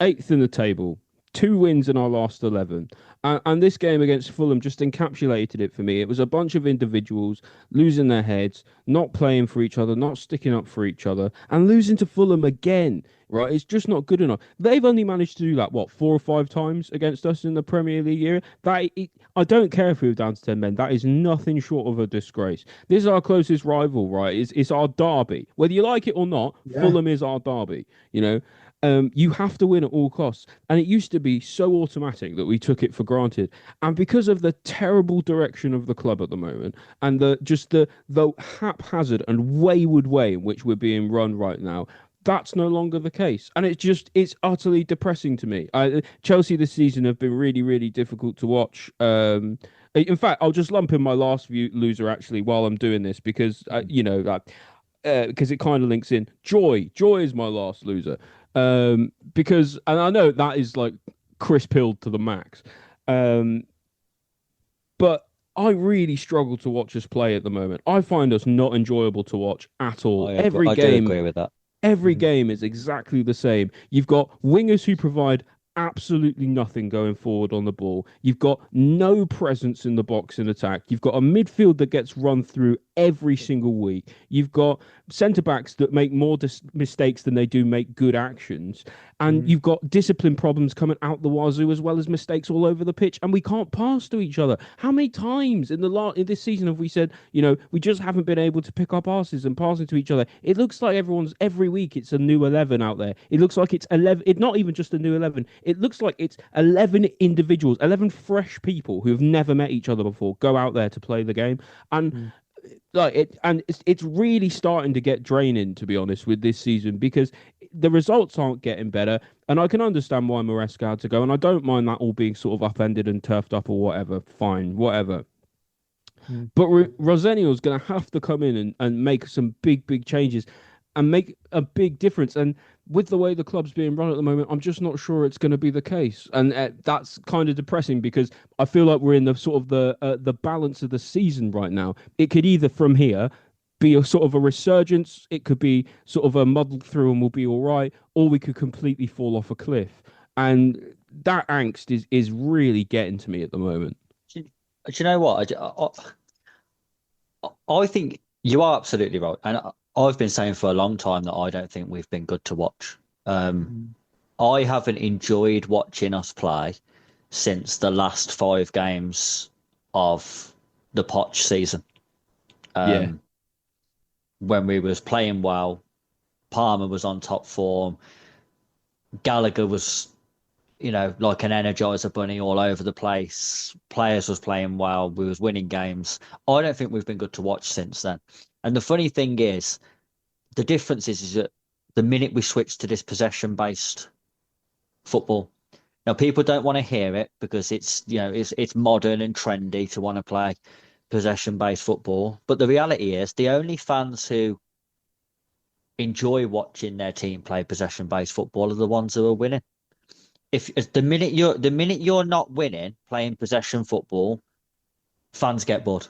8th in the table, 2 wins in our last 11. And this game against Fulham just encapsulated it for me. It was a bunch of individuals losing their heads, not playing for each other, not sticking up for each other, and losing to Fulham again, right? It's just not good enough. They've only managed to do that, 4 or 5 times against us in the Premier League year? I don't care if we were down to 10 men. That is nothing short of a disgrace. This is our closest rival, right? It's our derby. Whether you like it or not, Fulham is our derby, you have to win at all costs. And it used to be so automatic that we took it for granted. And because of the terrible direction of the club at the moment and the haphazard and wayward way in which we're being run right now, that's no longer the case, and it's utterly depressing to me. Chelsea this season have been really, really difficult to watch. In fact, I'll just lump in my last loser actually while I'm doing this because because it kind of links in. Joy is my last loser, because, and I know that is like Chris pilled to the max, but I really struggle to watch us play at the moment. I find us not enjoyable to watch at all. I do agree with that. Every game is exactly the same. You've got wingers who provide absolutely nothing going forward on the ball. You've got no presence in the box in attack. You've got a midfield that gets run through every single week. You've got centre-backs that make more mistakes than they do make good actions. And you've got discipline problems coming out the wazoo, as well as mistakes all over the pitch. And we can't pass to each other. How many times in this season have we said, we just haven't been able to pick up passes and passing to each other? It looks like every week it's a new 11 out there. It looks like it's 11. It's not even just a new 11. It looks like it's 11 individuals, 11 fresh people who have never met each other before go out there to play the game. And it's really starting to get draining, to be honest, with this season, because the results aren't getting better. And I can understand why Maresca had to go, and I don't mind that all being sort of upended and turfed up or whatever. Fine, whatever. But Rosenio's going to have to come in and make some big changes and make a big difference. And with the way the club's being run at the moment, I'm just not sure it's going to be the case. And that's kind of depressing, because I feel like we're in the sort of the balance of the season right now. It could either from here be a sort of a resurgence, it could be sort of a muddle through and we'll be all right, or we could completely fall off a cliff. And that angst is really getting to me at the moment. Do you know what? I think you are absolutely right. And I've been saying for a long time that I don't think we've been good to watch. I haven't enjoyed watching us play since the last 5 games of the Poch season. When we was playing well, Palmer was on top form, Gallagher was, like an Energizer bunny all over the place. Players was playing well, we was winning games. I don't think we've been good to watch since then. And the funny thing is, the difference is that the minute we switch to this possession-based football, now people don't want to hear it because it's modern and trendy to want to play possession-based football. But the reality is, the only fans who enjoy watching their team play possession-based football are the ones who are winning. If the minute you're not winning, playing possession football, fans get bored.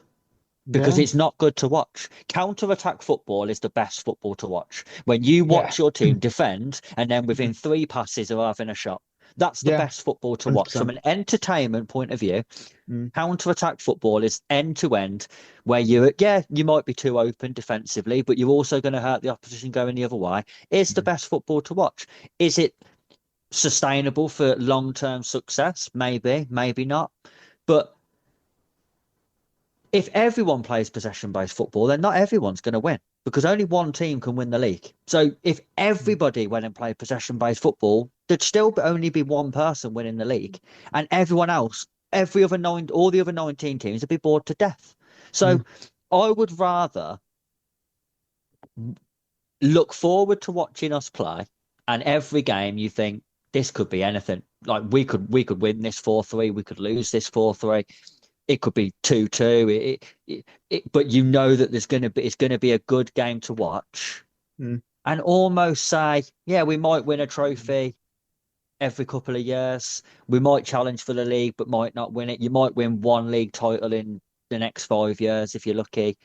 Because it's not good to watch. Counter-attack football is the best football to watch. When you watch your team defend and then within 3 passes are having a shot. That's the best football to watch. 100%. From an entertainment point of view, counter-attack football is end-to-end, where you might be too open defensively, but you're also going to hurt the opposition going the other way. It's the best football to watch. Is it sustainable for long-term success? Maybe, maybe not. But if everyone plays possession-based football, then not everyone's going to win, because only one team can win the league. So if everybody went and played possession-based football, there'd still only be one person winning the league, and everyone else, all the other 19 teams would be bored to death. So I would rather look forward to watching us play, and every game you think this could be anything. Like we could win this 4-3, we could lose this 4-3. It could be 2-2. But you know that it's going to be a good game to watch, and almost say, we might win a trophy every couple of years. We might challenge for the league, but might not win it. You might win 1 league title in the next 5 years if you're lucky.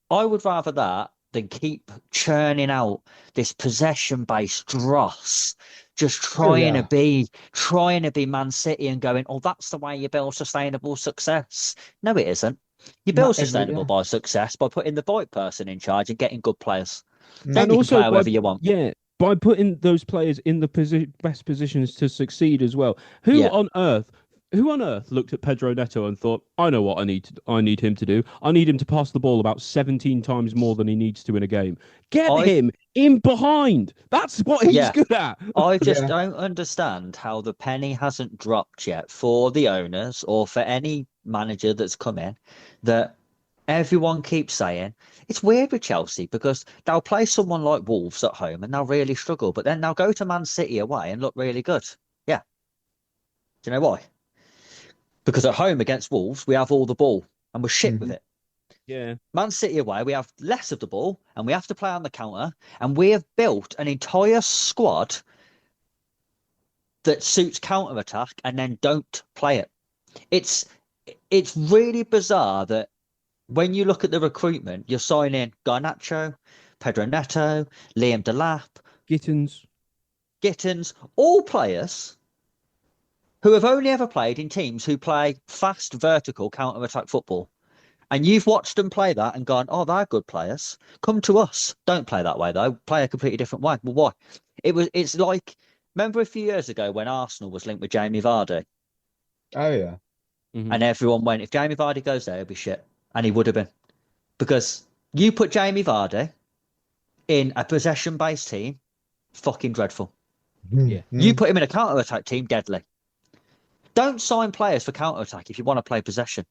I would rather that than keep churning out this possession-based dross. Just trying to be Man City and going, that's the way you build sustainable success. No, it isn't. You build sustainable by success by putting the right person in charge and getting good players. Then you can play however you want. Yeah, by putting those players in the best positions to succeed as well. Who on earth looked at Pedro Neto and thought, I know what I need him to do. I need him to pass the ball about 17 times more than he needs to in a game. Get him in behind. That's what he's good at. I just don't understand how the penny hasn't dropped yet for the owners or for any manager that's come in, that everyone keeps saying it's weird with Chelsea because they'll play someone like Wolves at home and they'll really struggle, but then they'll go to Man City away and look really good. Yeah. Do you know why? Because at home against Wolves, we have all the ball and we're shit with it. Yeah. Man City away, we have less of the ball and we have to play on the counter. And we have built an entire squad that suits counter attack and then don't play it. It's really bizarre that when you look at the recruitment, you're signing Garnacho, Pedro Neto, Liam Delap, Gittins, all players who have only ever played in teams who play fast, vertical counter-attack football. And you've watched them play that and gone, oh, they're good players. Come to us. Don't play that way, though. Play a completely different way. Well, why? It's like, remember a few years ago when Arsenal was linked with Jamie Vardy? Oh, yeah. And everyone went, if Jamie Vardy goes there, it'll be shit. And he would have been. Because you put Jamie Vardy in a possession-based team, fucking dreadful. Yeah. You put him in a counter-attack team, deadly. Don't sign players for counter-attack if you want to play possession.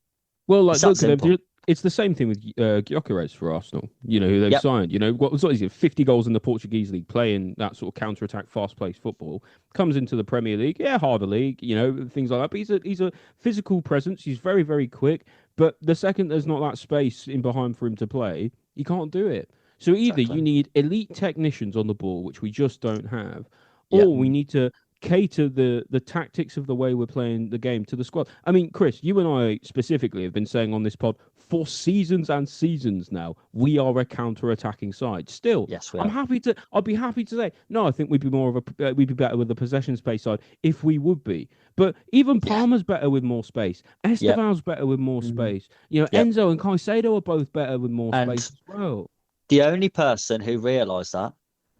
Well, like, It's that simple. it's the same thing with Gyökeres for Arsenal, you know, who they've signed. You know, what is it, 50 goals in the Portuguese league, playing that sort of counter-attack, fast-paced football. Comes into the Premier League, harder league, you know, things like that. But he's a physical presence. He's very, very quick. But the second there's not that space in behind for him to play, he can't do it. So either you need elite technicians on the ball, which we just don't have, or we need to cater the tactics of the way we're playing the game to the squad. I mean, Chris, you and I specifically have been saying on this pod for seasons and seasons now, we are a counter-attacking side. Still, yes, we I'd be happy to say, no, I think we'd be better with the possession space side if we would be. But even Palmer's better with more space. Esteban's better with more space. You know, Enzo and Caicedo are both better with more space as well. The only person who realised that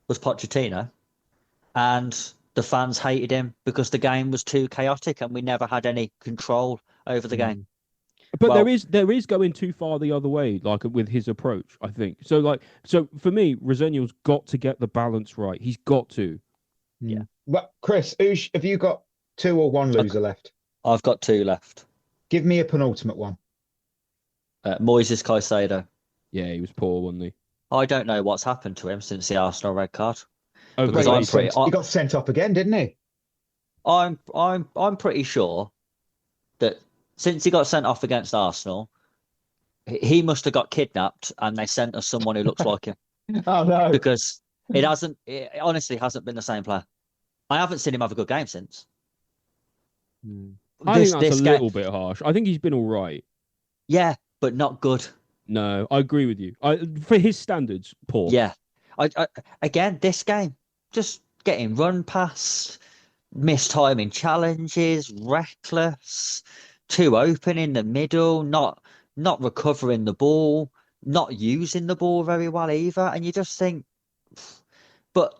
was Pochettino, and the fans hated him because the game was too chaotic and we never had any control over the game. But there is going too far the other way, like with his approach, I think. So for me, Rosenior's got to get the balance right. He's got to. Yeah. Well, Chris, have you got 2 or 1 loser left? I've got 2 left. Give me a penultimate one. Moises Caicedo. Yeah, he was poor, wasn't he? I don't know what's happened to him since the Arsenal red card. Oh, because he got sent off again, didn't he? I'm pretty sure that since he got sent off against Arsenal, he must have got kidnapped and they sent us someone who looks like him. Oh no! Because it honestly hasn't been the same player. I haven't seen him have a good game since. I think that's a little bit harsh. I think he's been all right. Yeah, but not good. No, I agree with you. For his standards, poor. Yeah. Again, this game, just getting run past, mistiming challenges, reckless, too open in the middle, not recovering the ball, not using the ball very well either. And you just think, but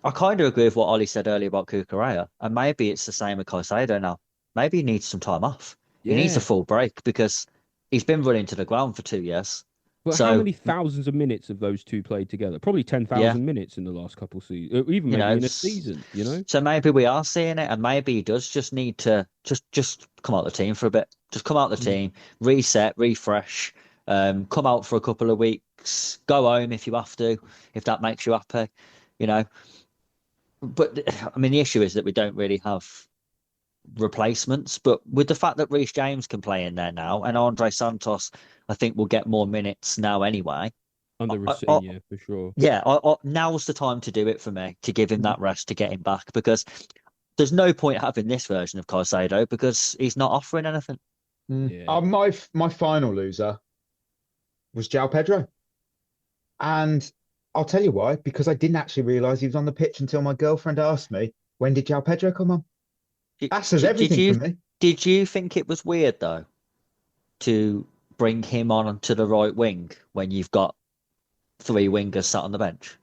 I kind of agree with what Ollie said earlier about Cucurella. And maybe it's the same with Caicedo now. Maybe he needs some time off. Yeah. He needs a full break because he's been running to the ground for 2 years. But how many thousands of minutes have those two played together? Probably 10,000 minutes in the last couple of seasons, even maybe in a season, you know? So maybe we are seeing it, and maybe he does just need to just come out the team for a bit. Just come out the team, reset, refresh, come out for a couple of weeks, go home if you have to, if that makes you happy, you know? But, I mean, the issue is that we don't really have replacements, but with the fact that Reece James can play in there now, and Andre Santos, I think will get more minutes now anyway. Under Rosenior, for sure. Yeah, now's the time to do it for me, to give him that rest, to get him back, because there's no point having this version of Caicedo because he's not offering anything. Yeah. My final loser was João Pedro. And I'll tell you why, because I didn't actually realise he was on the pitch until my girlfriend asked me, when did João Pedro come on? That says everything for me. Did you think it was weird, though, to bring him on to the right wing when you've got 3 wingers sat on the bench?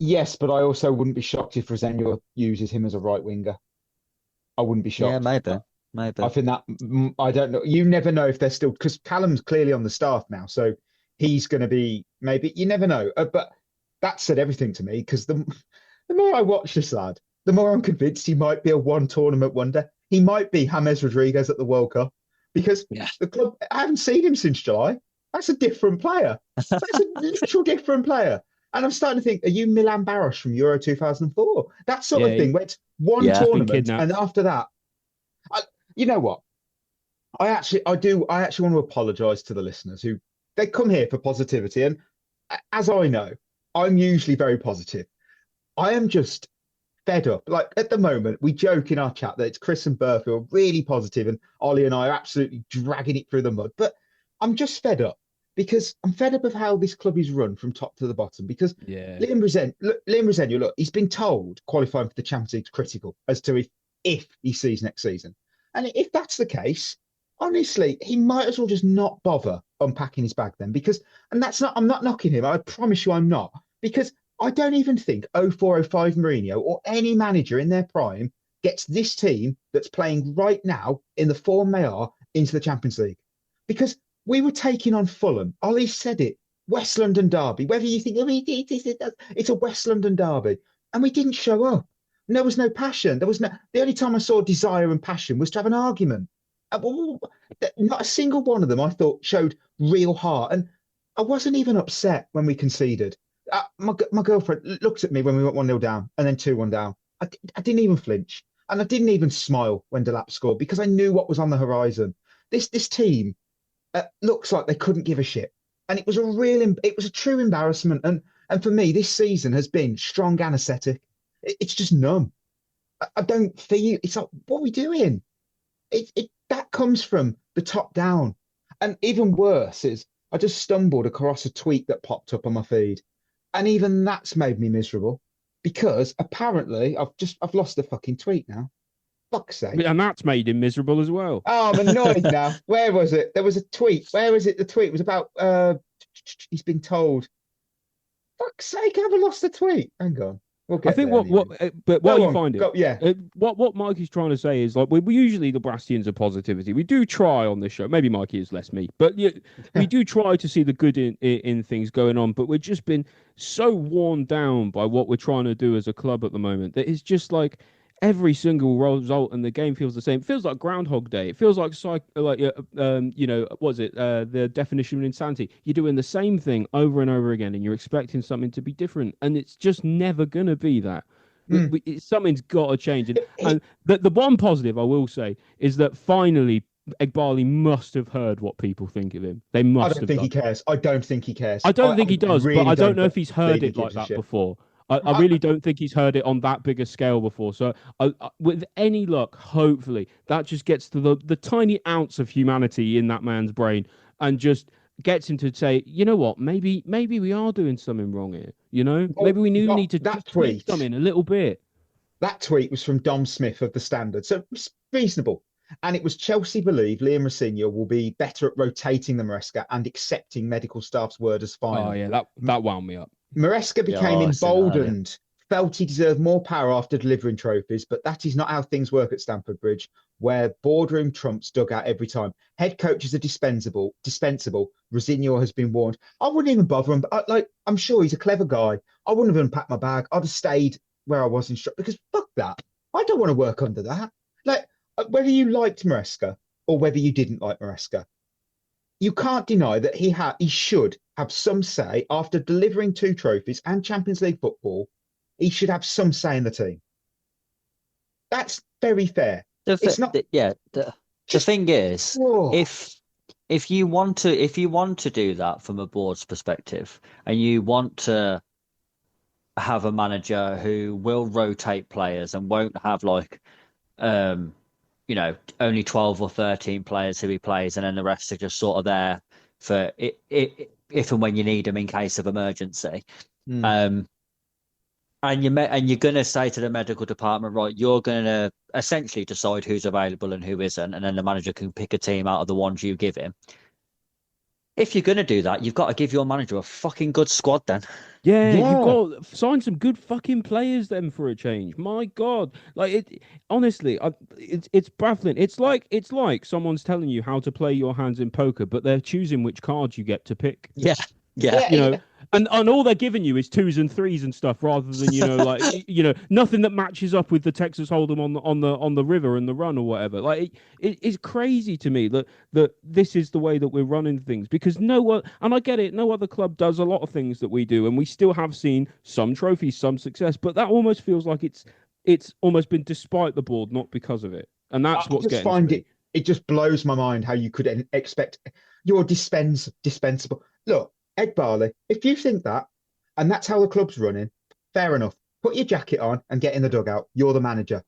Yes, but I also wouldn't be shocked if Rosenior uses him as a right winger. I wouldn't be shocked. Yeah, maybe. I think that, I don't know. You never know if they're still, because Callum's clearly on the staff now, so he's going to be, maybe, you never know. But that said everything to me, because the more I watch this lad, the more I'm convinced he might be a one tournament wonder. He might be James Rodriguez at the World Cup, because the club, I haven't seen him since July. That's a different player. That's a literal different player. And I'm starting to think, are you Milan Baros from Euro 2004? That sort of thing, where it's one tournament, and after that, you know what? I actually want to apologise to the listeners who they come here for positivity, and as I know, I'm usually very positive. I am just fed up. Like at the moment, we joke in our chat that it's Chris and Berth who are really positive, and Ollie and I are absolutely dragging it through the mud. But I'm just fed up because I'm fed up of how this club is run from top to the bottom. Because Liam Rosenior, look, he's been told qualifying for the Champions League is critical as to if he sees next season, and if that's the case, honestly, he might as well just not bother unpacking his bag then, because, and that's not, I'm not knocking him. I promise you I'm not, because I don't even think 04-05 Mourinho or any manager in their prime gets this team that's playing right now in the form they are into the Champions League. Because we were taking on Fulham. Ollie said it, West London derby. Whether you think it's a West London derby, and we didn't show up. There was no passion. There was no. The only time I saw desire and passion was to have an argument. Not a single one of them I thought showed real heart, and I wasn't even upset when we conceded. My girlfriend looked at me when we went 1-0 down and then 2-1 down. I didn't even flinch, and I didn't even smile when Delap scored because I knew what was on the horizon. This team looks like they couldn't give a shit, and it was a true embarrassment. And for me, this season has been strong anaesthetic. It's just numb. I don't feel. It's like, what are we doing? That comes from the top down. And even worse is I just stumbled across a tweet that popped up on my feed. And even that's made me miserable because apparently I've lost the fucking tweet now. Fuck's sake. And that's made him miserable as well. Oh, I'm annoyed now. Where was it? There was a tweet. Where is it? The tweet was about he's been told. Fuck's sake, I haven't lost the tweet. Hang on. I think while you find it, yeah. What Mike is trying to say is like we usually the bastions of positivity. We do try on this show. Maybe Mikey is less me, but we do try to see the good in things going on. But we've just been so worn down by what we're trying to do as a club at the moment that it's just like every single result in the game feels the same. It feels like Groundhog Day. It feels like the definition of insanity. You're doing the same thing over and over again, and you're expecting something to be different, and it's just never gonna be that. Something's got to change. And the one positive I will say is that finally Egbali must have heard what people think of him. They must. I don't think he cares. I don't think he cares. I don't think he does, really, but I don't know if he's heard it like that before. I really don't think he's heard it on that big a scale before. So with any luck, hopefully, that just gets to the tiny ounce of humanity in that man's brain and just gets him to say, you know what, maybe we are doing something wrong here. You know, maybe we need to tweak something a little bit. That tweet was from Dom Smith of The Standard. So it's reasonable. And it was Chelsea believe Liam Rosenior will be better at rotating the Maresca and accepting medical staff's word as final. Oh, yeah, that wound me up. Maresca became emboldened, felt he deserved more power after delivering trophies, but that is not how things work at Stamford Bridge, where boardroom trumps dug out every time. Head coaches are dispensable. Rosenior has been warned. I wouldn't even bother him. I'm sure he's a clever guy. I wouldn't have unpacked my bag. I'd have stayed where I was instructed because fuck that. I don't want to work under that. Like, whether you liked Maresca or whether you didn't like Maresca, you can't deny that he should have some say after delivering 2 trophies and Champions League football. He should have some say in the team. That's very fair. The thing is, if you want to do that from a board's perspective, and you want to have a manager who will rotate players and won't have only 12 or 13 players who he plays, and then the rest are just sort of there for if and when you need them in case of emergency. And you're going to say to the medical department, right, you're going to essentially decide who's available and who isn't, and then the manager can pick a team out of the ones you give him. If you're going to do that, you've got to give your manager a fucking good squad then. Yeah, you've got to sign some good fucking players then for a change. My God, honestly, it's baffling. It's like someone's telling you how to play your hands in poker, but they're choosing which cards you get to pick. Yeah. Yeah. You know, and all they're giving you is 2s and 3s and stuff, rather than nothing that matches up with the Texas Hold'em on the river and the run or whatever. Like it's crazy to me that this is the way that we're running things, because no one, and I get it, no other club does a lot of things that we do, and we still have seen some trophies, some success, but that almost feels like it's almost been despite the board, not because of it, and that's what's getting to me. It just blows my mind how you could expect you're dispensable. Look, Ed Barley, if you think that, and that's how the club's running, fair enough. Put your jacket on and get in the dugout. You're the manager,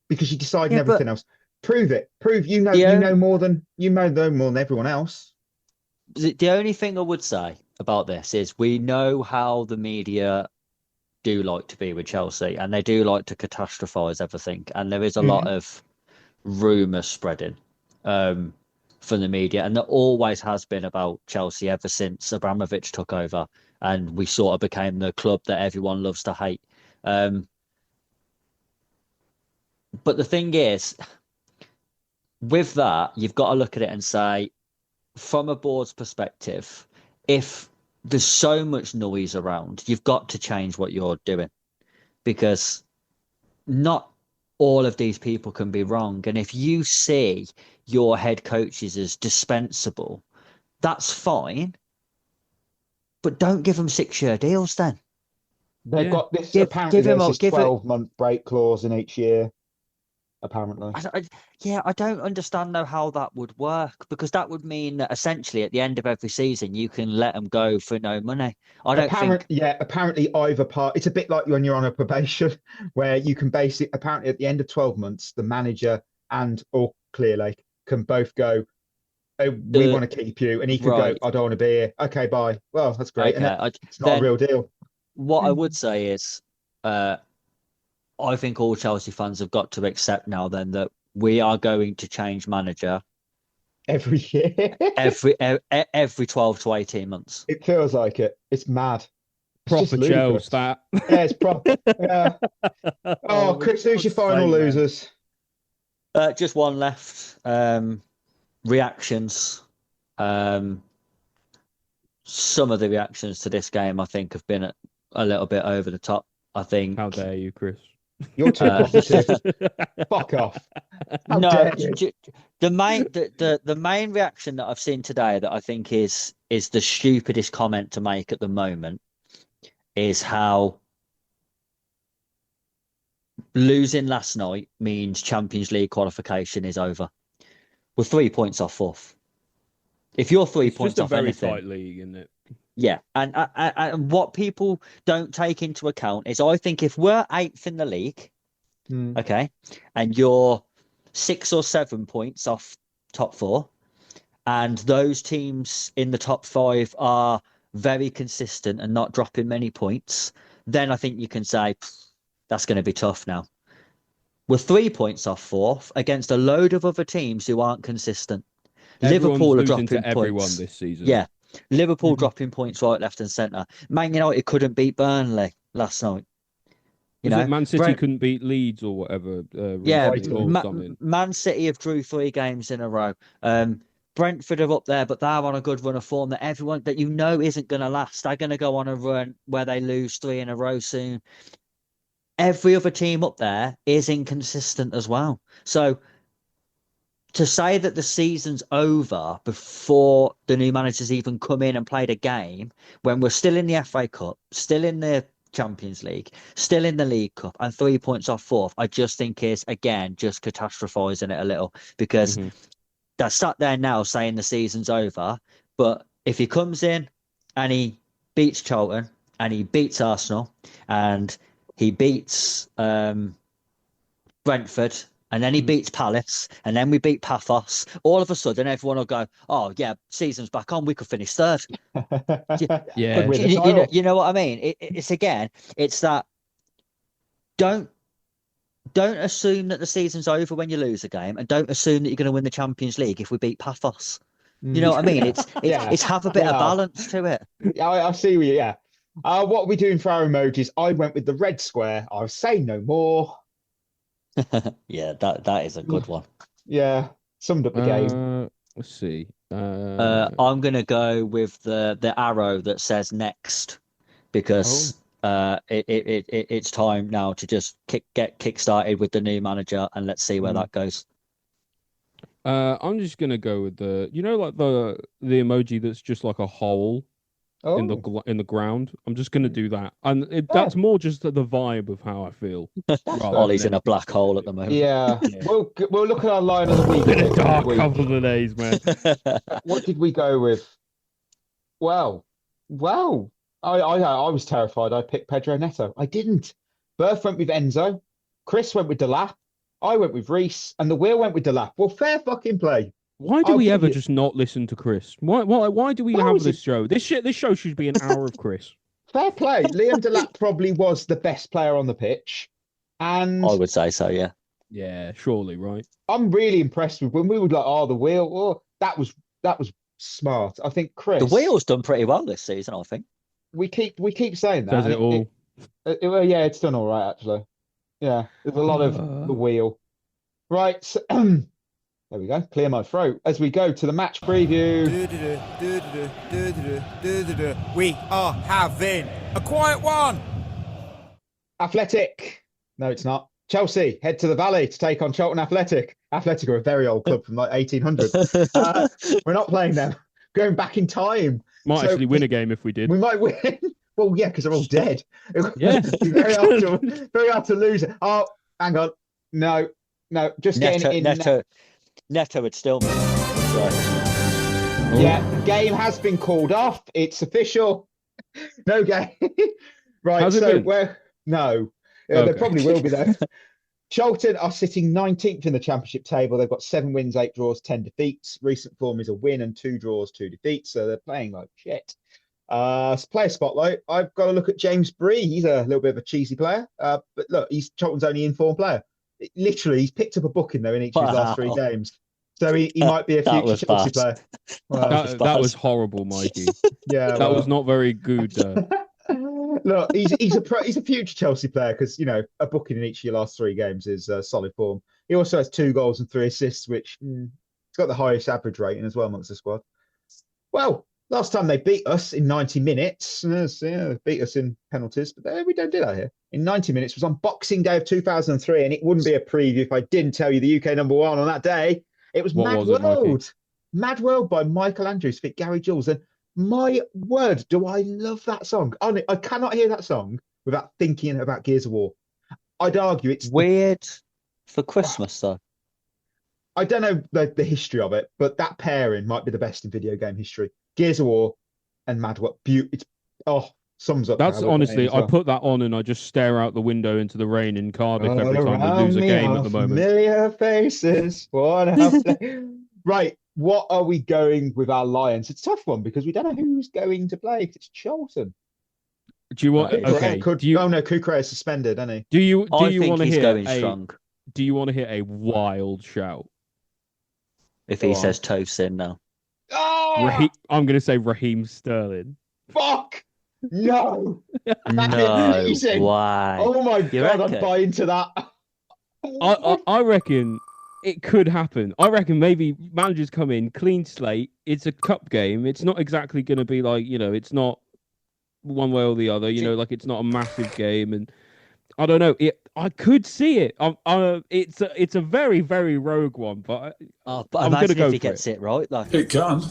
because you decide everything else. Prove it. Prove you know more than everyone else. The only thing I would say about this is we know how the media do like to be with Chelsea, and they do like to catastrophize everything, and there is a lot of rumour spreading from the media, and there always has been about Chelsea ever since Abramovich took over, and we sort of became the club that everyone loves to hate. But the thing is, with that, you've got to look at it and say, from a board's perspective, if there's so much noise around, you've got to change what you're doing, because not all of these people can be wrong. And if you see your head coaches as dispensable, that's fine, but don't give them 6-year deals then. They've got this, apparently there's this 12-month break clause in each year, apparently. I don't understand though how that would work, because that would mean that essentially at the end of every season you can let them go for no money. Apparently either part. It's a bit like when you're on a probation, where you can apparently at the end of 12 months, the manager or Clearlake can both go, we want to keep you, and he could go, I don't want to be here. Okay, bye. Well, that's great. Okay, and it's not a real deal. What I would say is, I think all Chelsea fans have got to accept now then that we are going to change manager every year, every 12 to 18 months. It feels like it. It's mad. Proper Chelsea, that. Yeah, it's proper. Yeah. Oh, Chris, who's your final losers? Just one left. Reactions. Some of the reactions to this game, I think, have been a little bit over the top. I think. How dare you, Chris? You're too positive. Fuck off. The main reaction that I've seen today that I think is the stupidest comment to make at the moment is how losing last night means Champions League qualification is over. We're 3 points off fourth. If you're 3 points off anything, it's just a very tight league, isn't it? Yeah, and what people don't take into account is I think if we're 8th in the league, okay, and you're 6 or 7 points off top 4, and those teams in the top 5 are very consistent and not dropping many points, then I think you can say that's going to be tough now. We're 3 points off 4th against a load of other teams who aren't consistent. Liverpool are dropping points. Everyone this season. Yeah. Liverpool dropping points right, left, and centre. Man United couldn't beat Burnley last night. Man City couldn't beat Leeds or whatever. Man City have drew 3 games in a row. Brentford are up there, but they're on a good run of form that everyone that isn't going to last. They're going to go on a run where they lose 3 in a row soon. Every other team up there is inconsistent as well. So to say that the season's over before the new managers even come in and played a game, when we're still in the FA Cup, still in the Champions League, still in the League Cup, and 3 points off 4th, I just think is, again, just catastrophising it a little, because they're sat there now saying the season's over, but if he comes in and he beats Charlton and he beats Arsenal and he beats Brentford, and then he beats Palace, and then we beat Paphos, all of a sudden everyone will go, oh, yeah, season's back on, we could finish 3rd. Yeah. You know what I mean? It's that don't assume that the season's over when you lose a game, and don't assume that you're going to win the Champions League if we beat Paphos. You know what I mean? It's have a bit of balance to it. I see you, yeah. What are we doing for our emojis? I went with the red square. I'll say no more. Yeah, that is a good one. Yeah, summed up the game. Let's see. I'm gonna go with the arrow that says next because it's time now to just get kick started with the new manager and let's see where that goes. I'm just gonna go with like the emoji that's just like a hole in the ground. I'm just gonna do that, and that's more just the vibe of how I feel. Ollie's in a black hole at the moment. Yeah. We'll look at our line of the week. Been a dark couple of days, man. What did we go with? Well, I was terrified. I picked Pedro Neto. I didn't. Berth went with Enzo. Chris went with Delap. I went with Reese, and the wheel went with Delap. Well, fair fucking play. Why do we ever just not listen to Chris? Why do we have this show? This show should be an hour of Chris. Fair play. Liam Delap probably was the best player on the pitch, and I would say so. Yeah. Yeah, surely, right? I'm really impressed with when we were like, the wheel. Oh, that was smart. I think Chris. The wheel's done pretty well this season. I think. We keep saying that. Does it all? Yeah, it's done all right actually. Yeah, there's a lot of the wheel. Right. So, there we go. Clear my throat. As we go to the match preview. We are having a quiet one. Athletic. No, it's not. Chelsea head to the Valley to take on Charlton Athletic. Athletic are a very old club from like 1800. We're not playing them. Going back in time. Might actually win a game if we did. We might win. Well, yeah, because they're all dead. Yeah. very hard to lose. Oh, hang on. No. Just getting in. Neto would still miss. Yeah, the game has been called off. It's official. No game. Right. How's it been? No. Okay. There probably will be though. Charlton are sitting 19th in the championship table. They've got 7 wins, 8 draws, 10 defeats. Recent form is a win and 2 draws, 2 defeats. So they're playing like shit. Player spotlight. I've got to look at James Bree. He's a little bit of a cheesy player. But look, he's Charlton's only informed player. Literally, he's picked up a booking though in each of his last 3 games. So he might be a future Chelsea player. Wow. That was horrible, Mikey. Yeah, that was not very good. Look, he's a future Chelsea player because a booking in each of your last 3 games is solid form. He also has 2 goals and 3 assists, which he's got the highest average rating as well amongst the squad. Well, last time they beat us in 90 minutes, beat us in penalties, but we don't do that here. In 90 minutes was on Boxing Day of 2003, and it wouldn't be a preview if I didn't tell you the UK #1 on that day. It was Mad World. Mad World by Michael Andrews fit Gary Jules. And my word, do I love that song. I cannot hear that song without thinking about Gears of War. I'd argue it's weird for Christmas, though. I don't know the history of it, but that pairing might be the best in video game history. Gears of War and Mad World. It's sums up. That's honestly, I put that on and I just stare out the window into the rain in Cardiff every time we lose a game at the moment. Familiar faces. Right. What are we going with our Lions? It's a tough one because we don't know who's going to play. It's Charlton. Do you want? Okay. Kukre is suspended, isn't he? Do you want to hear going strong? Do you want to hear a wild shout? If he says Tosin now. Oh! I'm going to say Raheem Sterling. Fuck! No! No, why? Oh my God, I'd buy into that. I reckon it could happen. I reckon maybe managers come in, clean slate. It's a cup game. It's not exactly going to be like, it's not one way or the other. Like it's not a massive game. And I don't know. I could see it. It's a very, very rogue one, but I'm going to go if he gets it right. Like it can.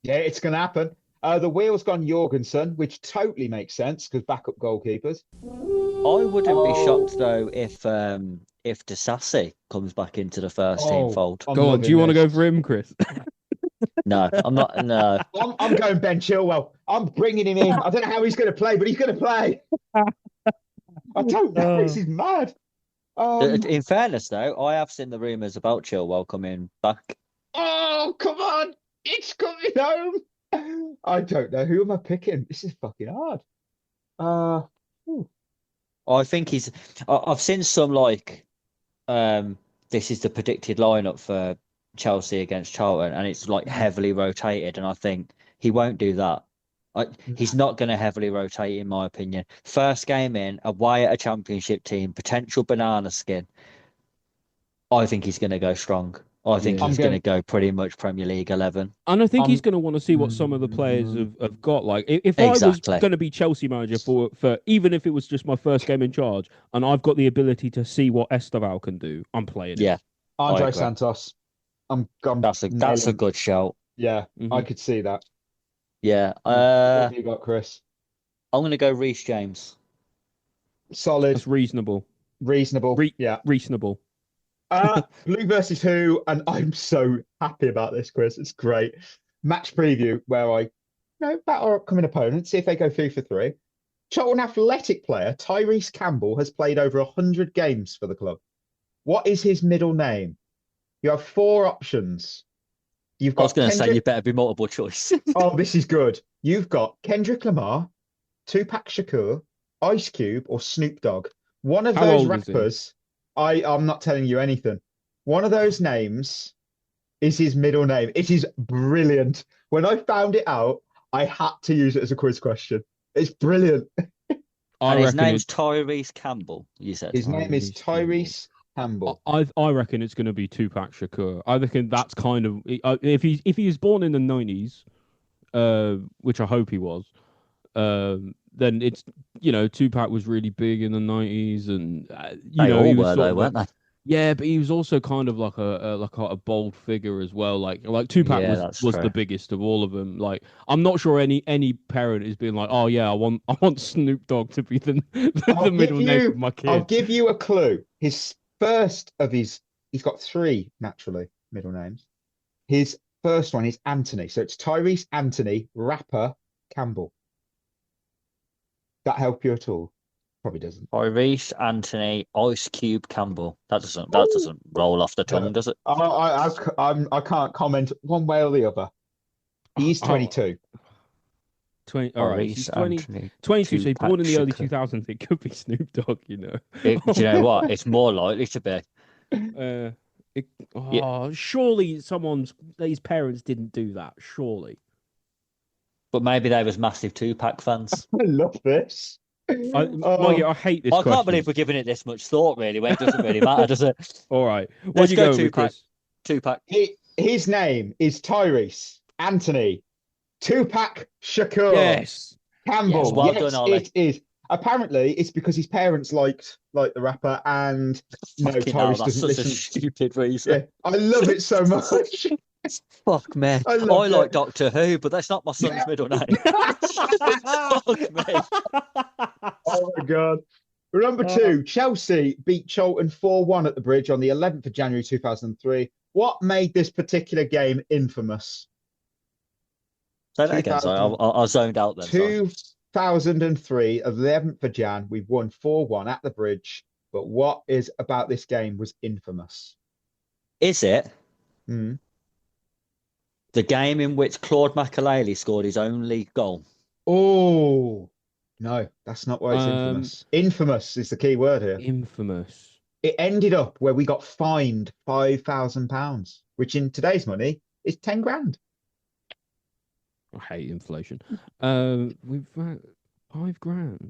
Yeah, it's going to happen. The wheel's gone Jorgensen, which totally makes sense because backup goalkeepers. I wouldn't be shocked though if Disasi comes back into the first team fold. Go on, do you want to go for him, Chris? No, I'm not. No, I'm going Ben Chilwell. I'm bringing him in. I don't know how he's going to play, but he's going to play. I don't know. This is mad. In fairness, though, I have seen the rumours about Chilwell coming back. Oh, come on. It's coming home. I don't know. Who am I picking? This is fucking hard. I think I've seen some this is the predicted lineup for Chelsea against Charlton, and it's like heavily rotated, and I think he won't do that. He's not going to heavily rotate, in my opinion. First game in, away at a championship team, potential banana skin. I think he's going to go strong. I think I'm he's going- going to go pretty much Premier League 11. And I think he's Um, going to want to see what some of the players have got. Like, if I was Exactly. going to be Chelsea manager for even if it was just my first game in charge, and I've got the ability to see what Esteval can do, I'm playing Yeah, it. Andre agree. Santos. I'm that's a nailing- good shout. Yeah, Mhm. I could see that. Yeah. What have you got, Chris? I'm going to go Reece James. Solid, That's reasonable. reasonable. Yeah. Reasonable. Blue versus who? And I'm so happy about this, Chris. It's great. Match preview where I bat our upcoming opponents, see if they go 3 for 3. Charlton Athletic player Tyrese Campbell has played over 100 games for the club. What is his middle name? You have 4 options. You've I got was going to say you Kendrick- better be multiple choice. Oh, this is good. You've got Kendrick Lamar, Tupac Shakur, Ice Cube, or Snoop Dogg. One of How those old is he? rappers, I'm not telling you anything. One of those names is his middle name. It is brilliant. When I found it out, I had to use it as a quiz question. It's brilliant. And his name's it's- Tyrese Campbell, you said. His name is Tyrese Tyrese Campbell. I reckon it's going to be Tupac Shakur. I reckon that's kind of if he was born in the 90s, which I hope he was, then it's Tupac was really big in the 90s, and They all he were was though, weren't they? Yeah, but he was also kind of like a bold figure as well. Like Tupac Yeah, was that's the true. biggest of all of them. Like I'm not sure any parent is being like, oh yeah, I want Snoop Dogg to be the middle name of my kid. I'll give you a clue. His first of he's got 3 naturally middle names. His first one is Anthony. So it's Tyrese Anthony, rapper Campbell. That help you at all? Probably doesn't. Tyrese Anthony Ice Cube Campbell. That doesn't roll off the tongue, does it? I can't comment one way or the other. He's 22. 20. All right, Tyrese he's 20, Anthony 22. So he's Tupac born in the early Shakur. 2000s. It could be Snoop Dogg, Do you know what? It's more likely to be. Surely his parents didn't do that. Surely. But maybe they was massive Tupac fans. I love this. Mikey, I hate this I question. can't believe we're giving it this much thought, really, when it doesn't really matter, does it? All right. What Let's do you go go with, Tupac. Chris? Tupac. His name is Tyrese Anthony Tupac Shakur Yes. Campbell. Yes, well Yes, done, Ollie. it is. Apparently, it's because his parents liked the rapper, and no, Fucking hell, Tyrese that's doesn't such a listen. stupid reason. Yeah, I love it so much. Fuck me. I I love like it. Doctor Who, but that's not my son's middle name. Fuck me. Oh my god. Number 2, Chelsea beat Charlton 4-1 at the Bridge on the 11th of January 2003. What made this particular game infamous? Say that again, sorry. I zoned out then. Sorry. 2003, 11th of Jan, we've won 4-1 at the Bridge. But what is about this game was infamous? Is it Hmm. the game in which Claude Makelele scored his only goal? Oh, no, that's not why it's infamous. Infamous is the key word here. Infamous. It ended up where we got fined £5,000, which in today's money is 10 grand. I hate inflation. We've £5,000.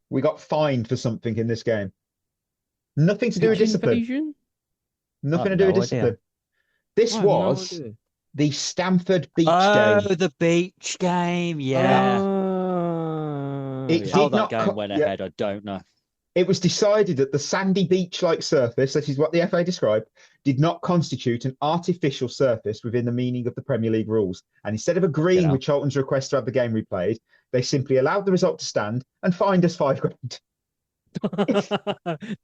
We got fined for something in this game. Nothing to do with Pitch discipline. invasion? Nothing I to have do with no idea. discipline. This I have no was idea. the Stamford Beach Oh, game. the beach game. Yeah. It Yeah. How did that not game co- went yeah. ahead, I don't know. It was decided that the sandy beach-like surface, that is what the FA described, did not constitute an artificial surface within the meaning of the Premier League rules. And instead of agreeing Yeah. with Charlton's request to have the game replayed, they simply allowed the result to stand and fined us £5,000.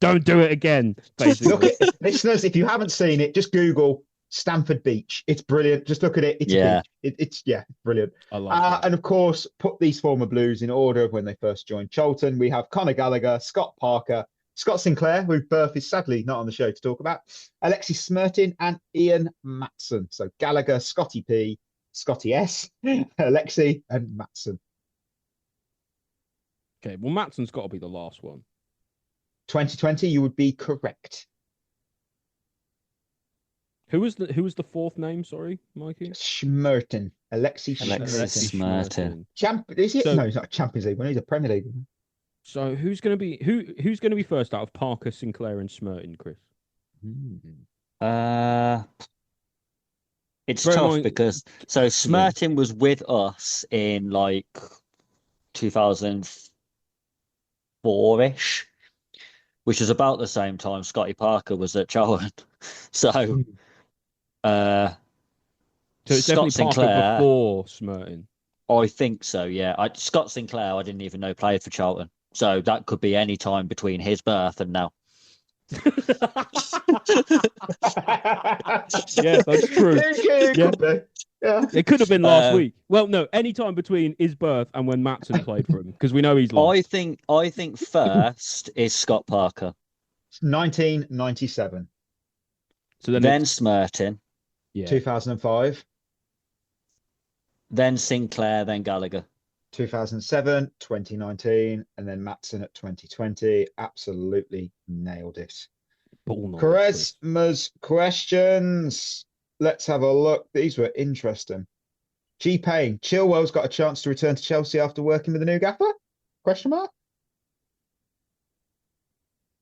Don't do it again. Basically. Look at listeners, if you haven't seen it, just Google Stamford Beach. It's brilliant. Just look at it. It's Yeah. a beach. It's brilliant. I like that. And of course, put these former Blues in order of when they first joined Charlton. We have Conor Gallagher, Scott Parker, Scott Sinclair, whose birth is sadly not on the show to talk about, Alexis Smirtin, and Ian Matson. So Gallagher, Scotty P, Scotty S, Alexi, and Matson. Okay, well, Matson's got to be the last one. 2020, you would be correct. Who was the fourth name? Sorry, Mikey. Smirtin, Alexis Alexis Smirtin. Smirtin. Champ? Is he? So- No, he's not a Champions League one. He's a Premier League one. So who's going to be who's going to be first out of Parker, Sinclair, and Smirtin, Chris? Uh, It's Bear in tough mind- because Smertin was with us in like 2004-ish, which was about the same time Scotty Parker was at Charlton. So, So it's Scott definitely Parker Sinclair, before Smertin. I think so, yeah. Scott Sinclair, I didn't even know played for Charlton. So that could be any time between his birth and now. Yeah, that's true. Yeah. It could have been last week. Well, no, any time between his birth and when Matson played for him, because we know he's lost. I think first is Scott Parker. 1997. So then Smertin, yeah. 2005. then Sinclair, then Gallagher. 2007, 2019, and then Matson at 2020. Absolutely nailed it. Quaresma's questions. Let's have a look. These were interesting. G Payne, Chilwell's got a chance to return to Chelsea after working with the new gaffer? Question mark.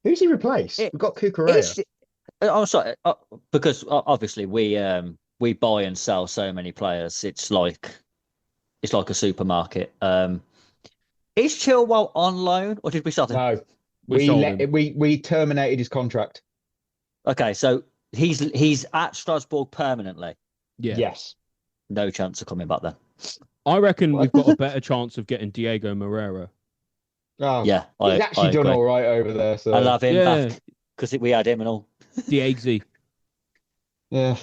Who's he replaced? We've got Cucurella. I'm sorry, because obviously we buy and sell so many players. It's like a supermarket. Is Chilwell on loan or did we sell him? No, We we terminated his contract. Okay, so he's at Strasbourg permanently. Yeah. Yes. No chance of coming back then. I reckon we've got a better chance of getting Diego Moreira. Oh, Yeah, he's actually done agree. all right over there. So I love him Yeah. back because we had him and all. Diego. yeah,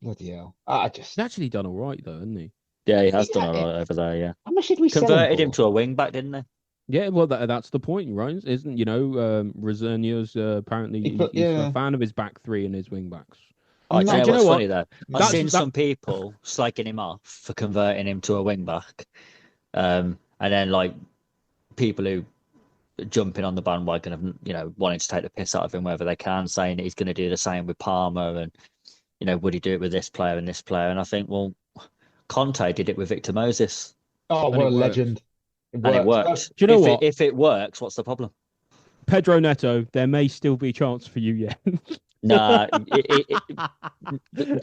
bloody hell. He's actually done all right though, hasn't he? Yeah, he has done all right over there. Yeah, How much did we converted sell him to a wing back, didn't they? Yeah, well, that's the point, right? Isn't Rosernio's apparently he's yeah. a fan of his back three and his wing backs. Do you know do you know what's what? funny though? I've That's- seen that- some people slagging him off for converting him to a wing back, and then like people who are jumping on the bandwagon of wanting to take the piss out of him wherever they can, saying that he's going to do the same with Palmer, and would he do it with this player and this player? And I think, well, Conte did it with Victor Moses. Oh, And what a it worked. legend. And it worked. Do you know what? If it works, what's the problem? Pedro Neto, there may still be a chance for you yet. Nah,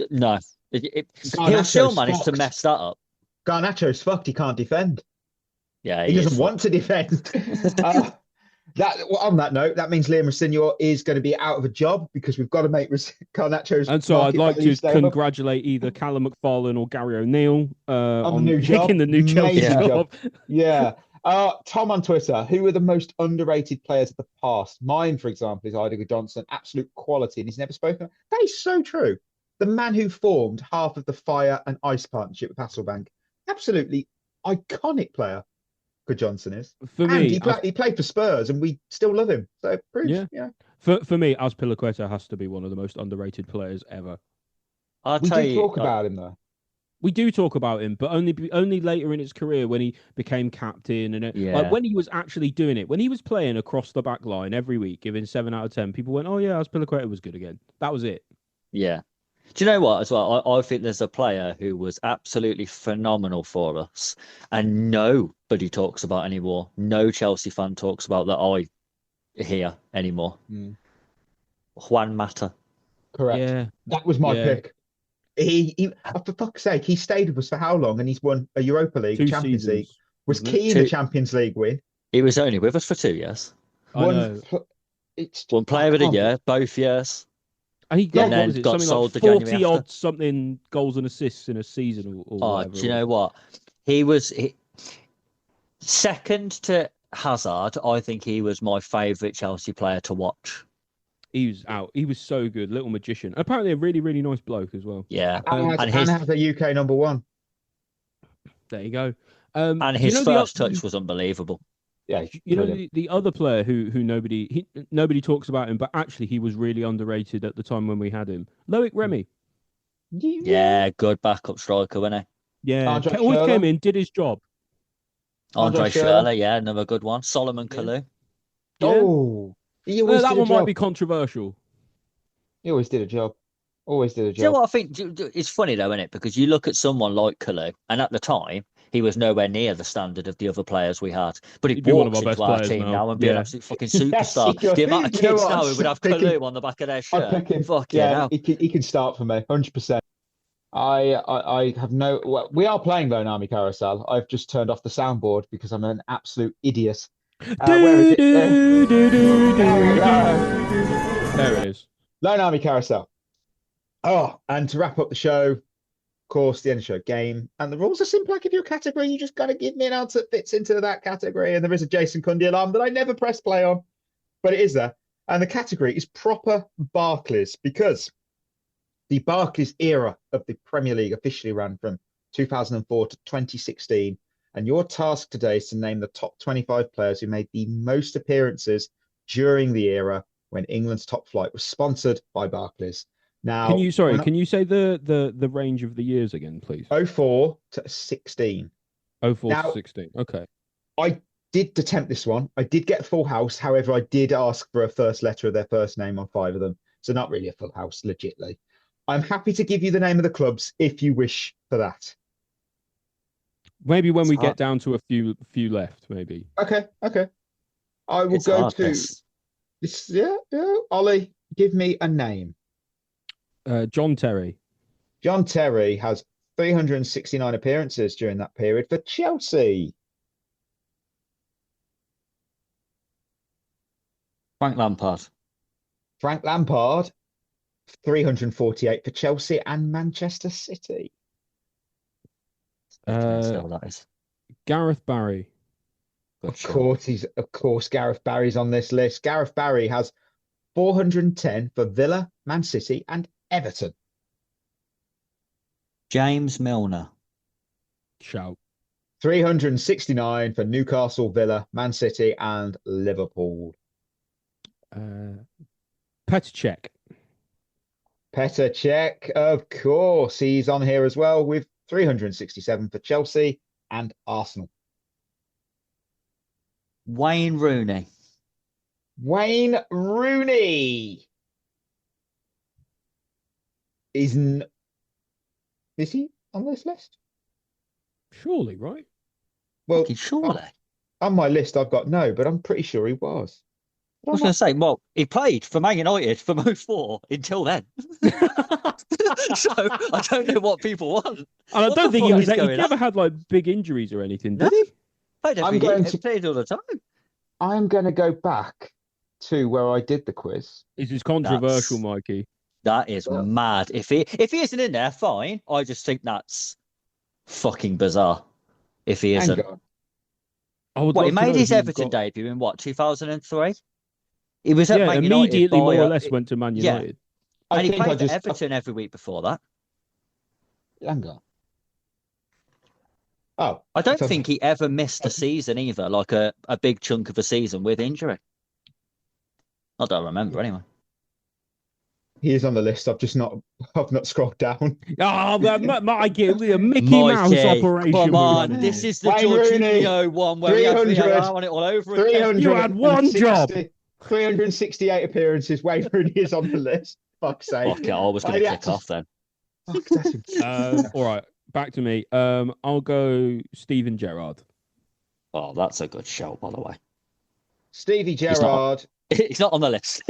no. He'll still manage to fucked. mess that up. Garnacho's fucked. He can't defend. Yeah, He is doesn't want to defend. On that note, that means Liam Rossignol is going to be out of a job because we've got to make Garnacho's. And so I'd market like value to stable. congratulate either Callum McFarlane or Gary O'Neill On the new job. taking the new Chelsea Amazing job. Yeah. Tom on Twitter, who are the most underrated players of the past? Mine, for example, is Idigo Johnson, absolute quality, and he's never spoken. That is so true. The man who formed half of the Fire and Ice partnership with Hasselbank. Absolutely iconic player. Good Johnson is. For And me, he played for Spurs, and we still love him. So it proves, Yeah. For me, Azpilicueta has to be one of the most underrated players ever. I'll We tell do you, talk about him though. We do talk about him, but only later in his career when he became captain and Yeah. like when he was actually doing it. When he was playing across the back line every week, giving 7 out of 10, people went, "Oh yeah, Azpilicueta was good again." That was it. Yeah. Do you know what, as well? I think there's a player who was absolutely phenomenal for us, and nobody talks about anymore. No Chelsea fan talks about that I hear anymore. Juan Mata. Correct. Yeah. That was my pick. He for fuck's sake, he stayed with us for how long? And he's won a Europa League, 2 Champions seasons, League, was wasn't it? key in the Champions League win. He was only with us for 2 years. I know. One player of the year, both years. And he got, And what then was it, got something sold like the January 40 after. odd something goals and assists in a season or Oh, whatever. do you know what? He was second to Hazard. I think he was my favourite Chelsea player to watch. He was out. He was so good, little magician. Apparently, a really, really nice bloke as well. Yeah, And has the UK number one. There you go. and do you his know first the, touch was unbelievable. Yeah, You know the other player who nobody talks about him, but actually he was really underrated at the time when we had him. Loic Remy. Yeah, good backup striker, wasn't Yeah, Andre always Schürrle. came in, did his job. he? Andre Andre Schürrle, yeah, another good one. Solomon Kalou. Yeah. Oh, he always that did a one might job. be controversial. He always did a job. Always did a Do you know job. what I think? It's funny though, isn't it? Because you look at someone like Kalou, and at the time, he was nowhere near the standard of the other players we had. But he He'd be one of walks our into best our players team now. now and be an Yeah. absolute fucking Yes, superstar. he could. The amount of You know kids what? now who would have I'd pick Kalou him. on the back of their I'd shirt. pick him. Fucking Yeah, hell. he can start for me, 100%. I have no. Well, we are playing Lone Army Carousel. I've just turned off the soundboard because I'm an absolute idiot. Where is it? There we go. There it is. Lone Army Carousel. Oh, and to wrap up the show, of course, the end of the show game. And the rules are simple. I give you a category. You just got to give me an answer that fits into that category. And there is a Jason Cundy alarm that I never press play on, but it is there. And the category is proper Barclays, because the Barclays era of the Premier League officially ran from 2004 to 2016. And your task today is to name the top 25 players who made the most appearances during the era when England's top flight was sponsored by Barclays. Now, can you say the range of the years again, please? 04 to 16. 04 to 16. Okay. I did attempt this one. I did get a full house. However, I did ask for a first letter of their first name on 5 of them. So not really a full house, legitly. I'm happy to give you the name of the clubs if you wish for that. Maybe when we get down to a few left, maybe. Okay. I will go to this. Yeah. Ollie, give me a name. John Terry. John Terry has 369 appearances during that period for Chelsea. Frank Lampard. Frank Lampard, 348 for Chelsea and Manchester City. Gareth Barry. Of course, Gareth Barry's on this list. Gareth Barry has 410 for Villa, Man City, and Everton. James Milner. Shout. 369 for Newcastle, Villa, Man City, and Liverpool. Petr Cech. Petr Cech, of course. He's on here as well with 367 for Chelsea and Arsenal. Wayne Rooney. Wayne Rooney. Is he on this list? Surely, right? Well, surely. On my list, I've got no, but I'm pretty sure he was. I was going to say, well, he played for Man United from 04 until then. So I don't know what people want. And I don't think he never had like big injuries or anything, did he? Played played all the time. I'm going to go back to where I did the quiz. This is controversial, Mikey. That is mad. If he isn't in there, fine. I just think that's fucking bizarre. If he isn't. He made his Everton debut in 2003? He was at Man United. Immediately more or less went to Man United. Yeah. And he played for Everton every week before that. Hang on. Oh. I don't think he ever missed a season either, like a big chunk of a season with injury. I don't remember anyway. He is on the list. I've not scrolled down. Oh, Mikey, a Mickey Mouse operation. Come on, this is the Jorginho one where we had on it all over again. You had one job. 368 appearances. Wayne Rooney is on the list. Fuck's sake. Okay, I was going to kick off then. All right, back to me. I'll go Steven Gerrard. Oh, that's a good shout, by the way. Stevie Gerrard. He's not on the list.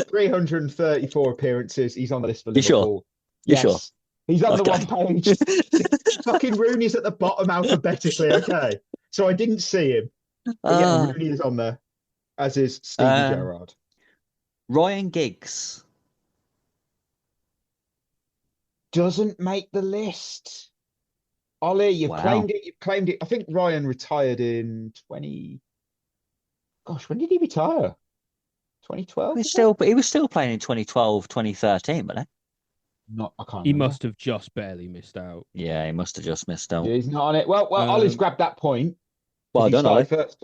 334 appearances. He's on the list for Liverpool. Liverpool. You sure? He's on the one page. Fucking Rooney's at the bottom alphabetically, okay? So I didn't see him. But yeah, Rooney is on there, as is Stevie Gerrard. Ryan Giggs. Doesn't make the list. Ollie, you've claimed it. I think Ryan retired in 20... Gosh, when did he retire? 2012? He was still playing in 2012, 2013, wasn't he? I can't. He must have just barely missed out. Yeah, he must have just missed out. Yeah, he's not on it. Well, Ollie's grabbed that point. Well, I don't know. First.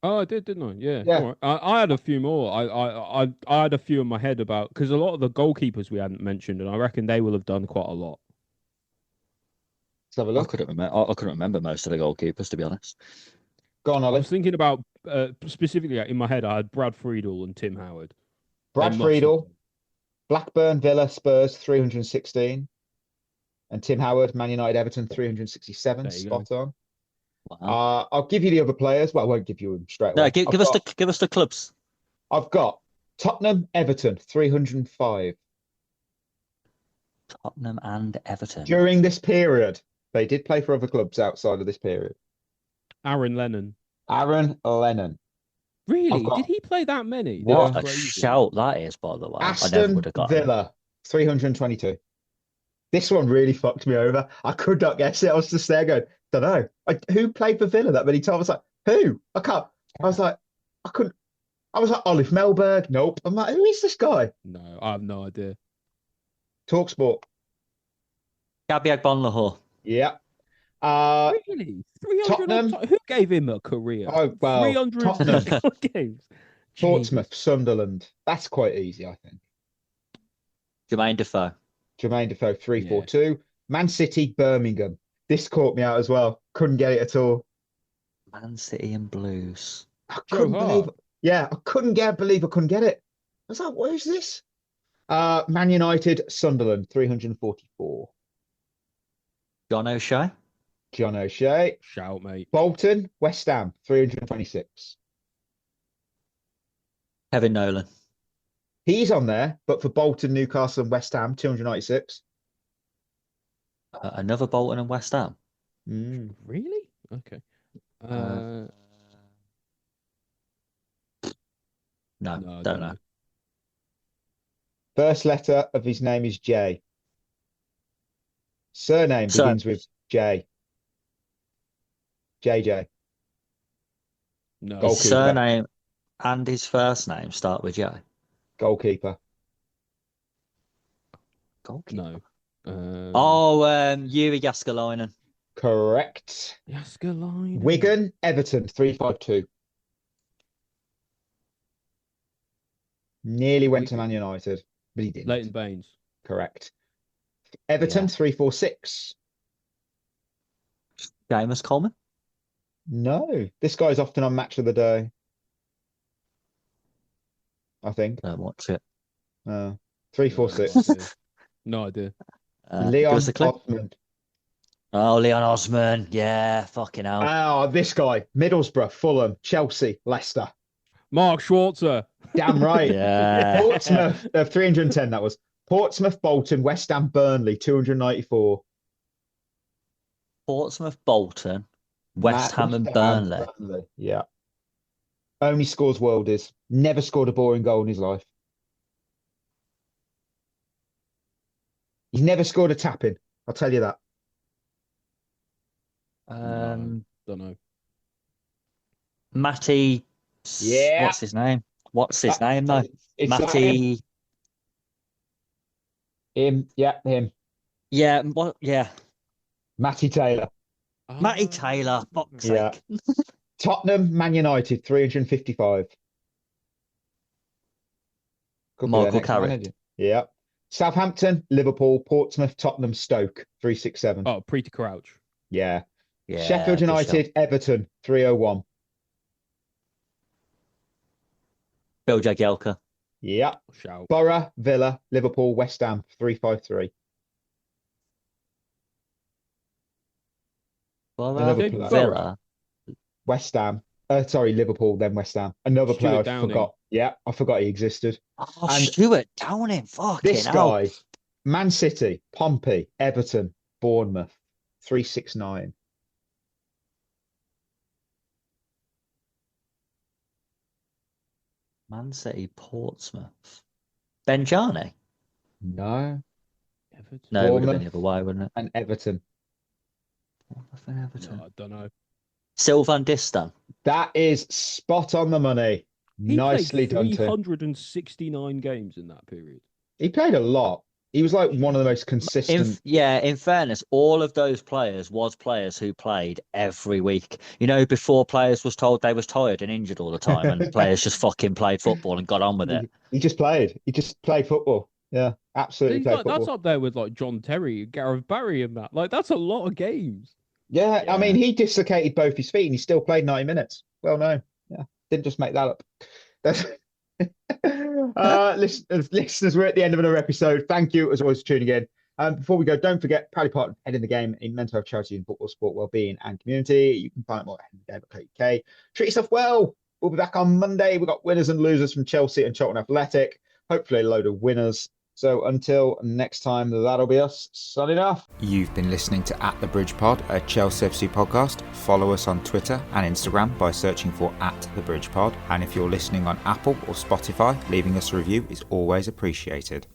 Oh, I did, didn't I? Yeah. All right. I had a few more. I had a few in my head about, because a lot of the goalkeepers we hadn't mentioned, and I reckon they will have done quite a lot. Let's have a look. I couldn't remember most of the goalkeepers, to be honest. Go on, Ollie. I was thinking about specifically in my head. I had Brad Friedel and Tim Howard. Brad Friedel, Blackburn, Villa, Spurs, 316, and Tim Howard, Man United, Everton, 367. Spot on. Wow. I'll give you the other players. Well, I won't give you them straight away. No, give us the clubs. I've got Tottenham, Everton, 305. Tottenham and Everton. During this period, they did play for other clubs outside of this period. Aaron Lennon. Aaron Lennon. Really? got- Did he play that many? What That's a crazy. shout that is, by the way. I never Aston would have got it. Villa, 322. This one really fucked me over. I could not guess it. I was just there going, don't know. Who played for Villa that many times? I was like, who? I can't. I was like, I couldn't. I was like, Olive Melberg. Nope. I'm like, who is this guy? No, I have no idea. Talksport. Gabby Agbonlahor. Yeah. Really? 300 Tottenham? Who gave him a career? Oh, well, 300 Tottenham. games. Portsmouth, Sunderland. That's quite easy, I think. Jermaine Defoe. Jermaine Defoe, 342. Man City, Birmingham. This caught me out as well. Couldn't get it at all. Man City and Blues. I couldn't Joe believe Hart. Yeah, I couldn't believe I couldn't get it. I was like, what is this? Man United, Sunderland, 344. John O'Shea. John O'Shea. Shout, mate. Bolton, West Ham, 326. Kevin Nolan. He's on there, but for Bolton, Newcastle, and West Ham, 296. Another Bolton and West Ham. Really? Okay. No, No, I don't know. First letter of his name is J. Surname begins with J. JJ. No. Goalkeeper. His surname and his first name start with J. Goalkeeper. Goalkeeper. No. Yuri Jaskalainen. Correct. Jaskalainen. Wigan, Everton, 352. Nearly went to Man United, but he didn't. Leighton Baines. Correct. Everton, Yeah. 346. James Coleman. No, this guy's often on Match of the Day. I think. Don't watch it. 346. No idea. Give Leon us a clue. Osmond. Oh, Leon Osman. Yeah, fucking hell. Oh, this guy. Middlesbrough, Fulham, Chelsea, Leicester. Mark Schwarzer. Damn right. Yeah. Portsmouth, 310 that was. Portsmouth, Bolton, West Ham, Burnley, 294. Portsmouth, Bolton, West Ham and Burnley. Yeah. Only scores worldies. Never scored a boring goal in his life. He's never scored a tap-in. I'll tell you that. Don't know. Matty. Yeah. What's his name? What's his name though? It's Matty. Him. Yeah, him. Yeah. What? Yeah. Matty Taylor. Matty Taylor. Fuck's Yeah. sake. Tottenham, Man United, 355. Could be Michael their next Carrick. manager. Yeah. Southampton, Liverpool, Portsmouth, Tottenham, Stoke, 367. Oh, Preeti Crouch. Yeah. Yeah. Sheffield good United, shout. Everton, 301. Bill Jagielka. Yeah. Shout. Borough, Villa, Liverpool, West Ham, 353. Another Borough, player. Villa. West Ham. Sorry, Liverpool, then West Ham. Another player I Stuart Downing. forgot. Yeah, I forgot he existed. Oh, And Stuart Downing. Fucking This hell. guy, Man City, Pompey, Everton, Bournemouth, 369. Man City, Portsmouth. Benjani? No. Everton. No, it would have been Bournemouth. the other way, wouldn't it? And Everton. Bournemouth and Everton. No, I don't know. Sylvan Distan. That is spot on the money. He Nicely played done, Tim. 369 games in that period. He played a lot. He was like one of the most consistent. In fairness, all of those players was players who played every week. You know, before players was told they was tired and injured all the time, and players just fucking played football and got on with it. He just played. He just played football. Yeah, absolutely played football. That's up there with like John Terry, Gareth Barry, and that. Like, that's a lot of games. Yeah, I mean, he dislocated both his feet and he still played 90 minutes. Well known. Yeah, didn't just make that up. That's... listeners, we're at the end of another episode. Thank you as always for tuning in. Before we go, don't forget, proudly partner Head in the Game in mental health charity and football, sport, wellbeing and community. You can find more at headinthegame.co.uk. Treat yourself well. We'll be back on Monday. We've got winners and losers from Chelsea and Charlton Athletic. Hopefully a load of winners. So until next time, that'll be us. Signing off. You've been listening to At the Bridge Pod, a Chelsea FC podcast. Follow us on Twitter and Instagram by searching for At the Bridge Pod. And if you're listening on Apple or Spotify, leaving us a review is always appreciated.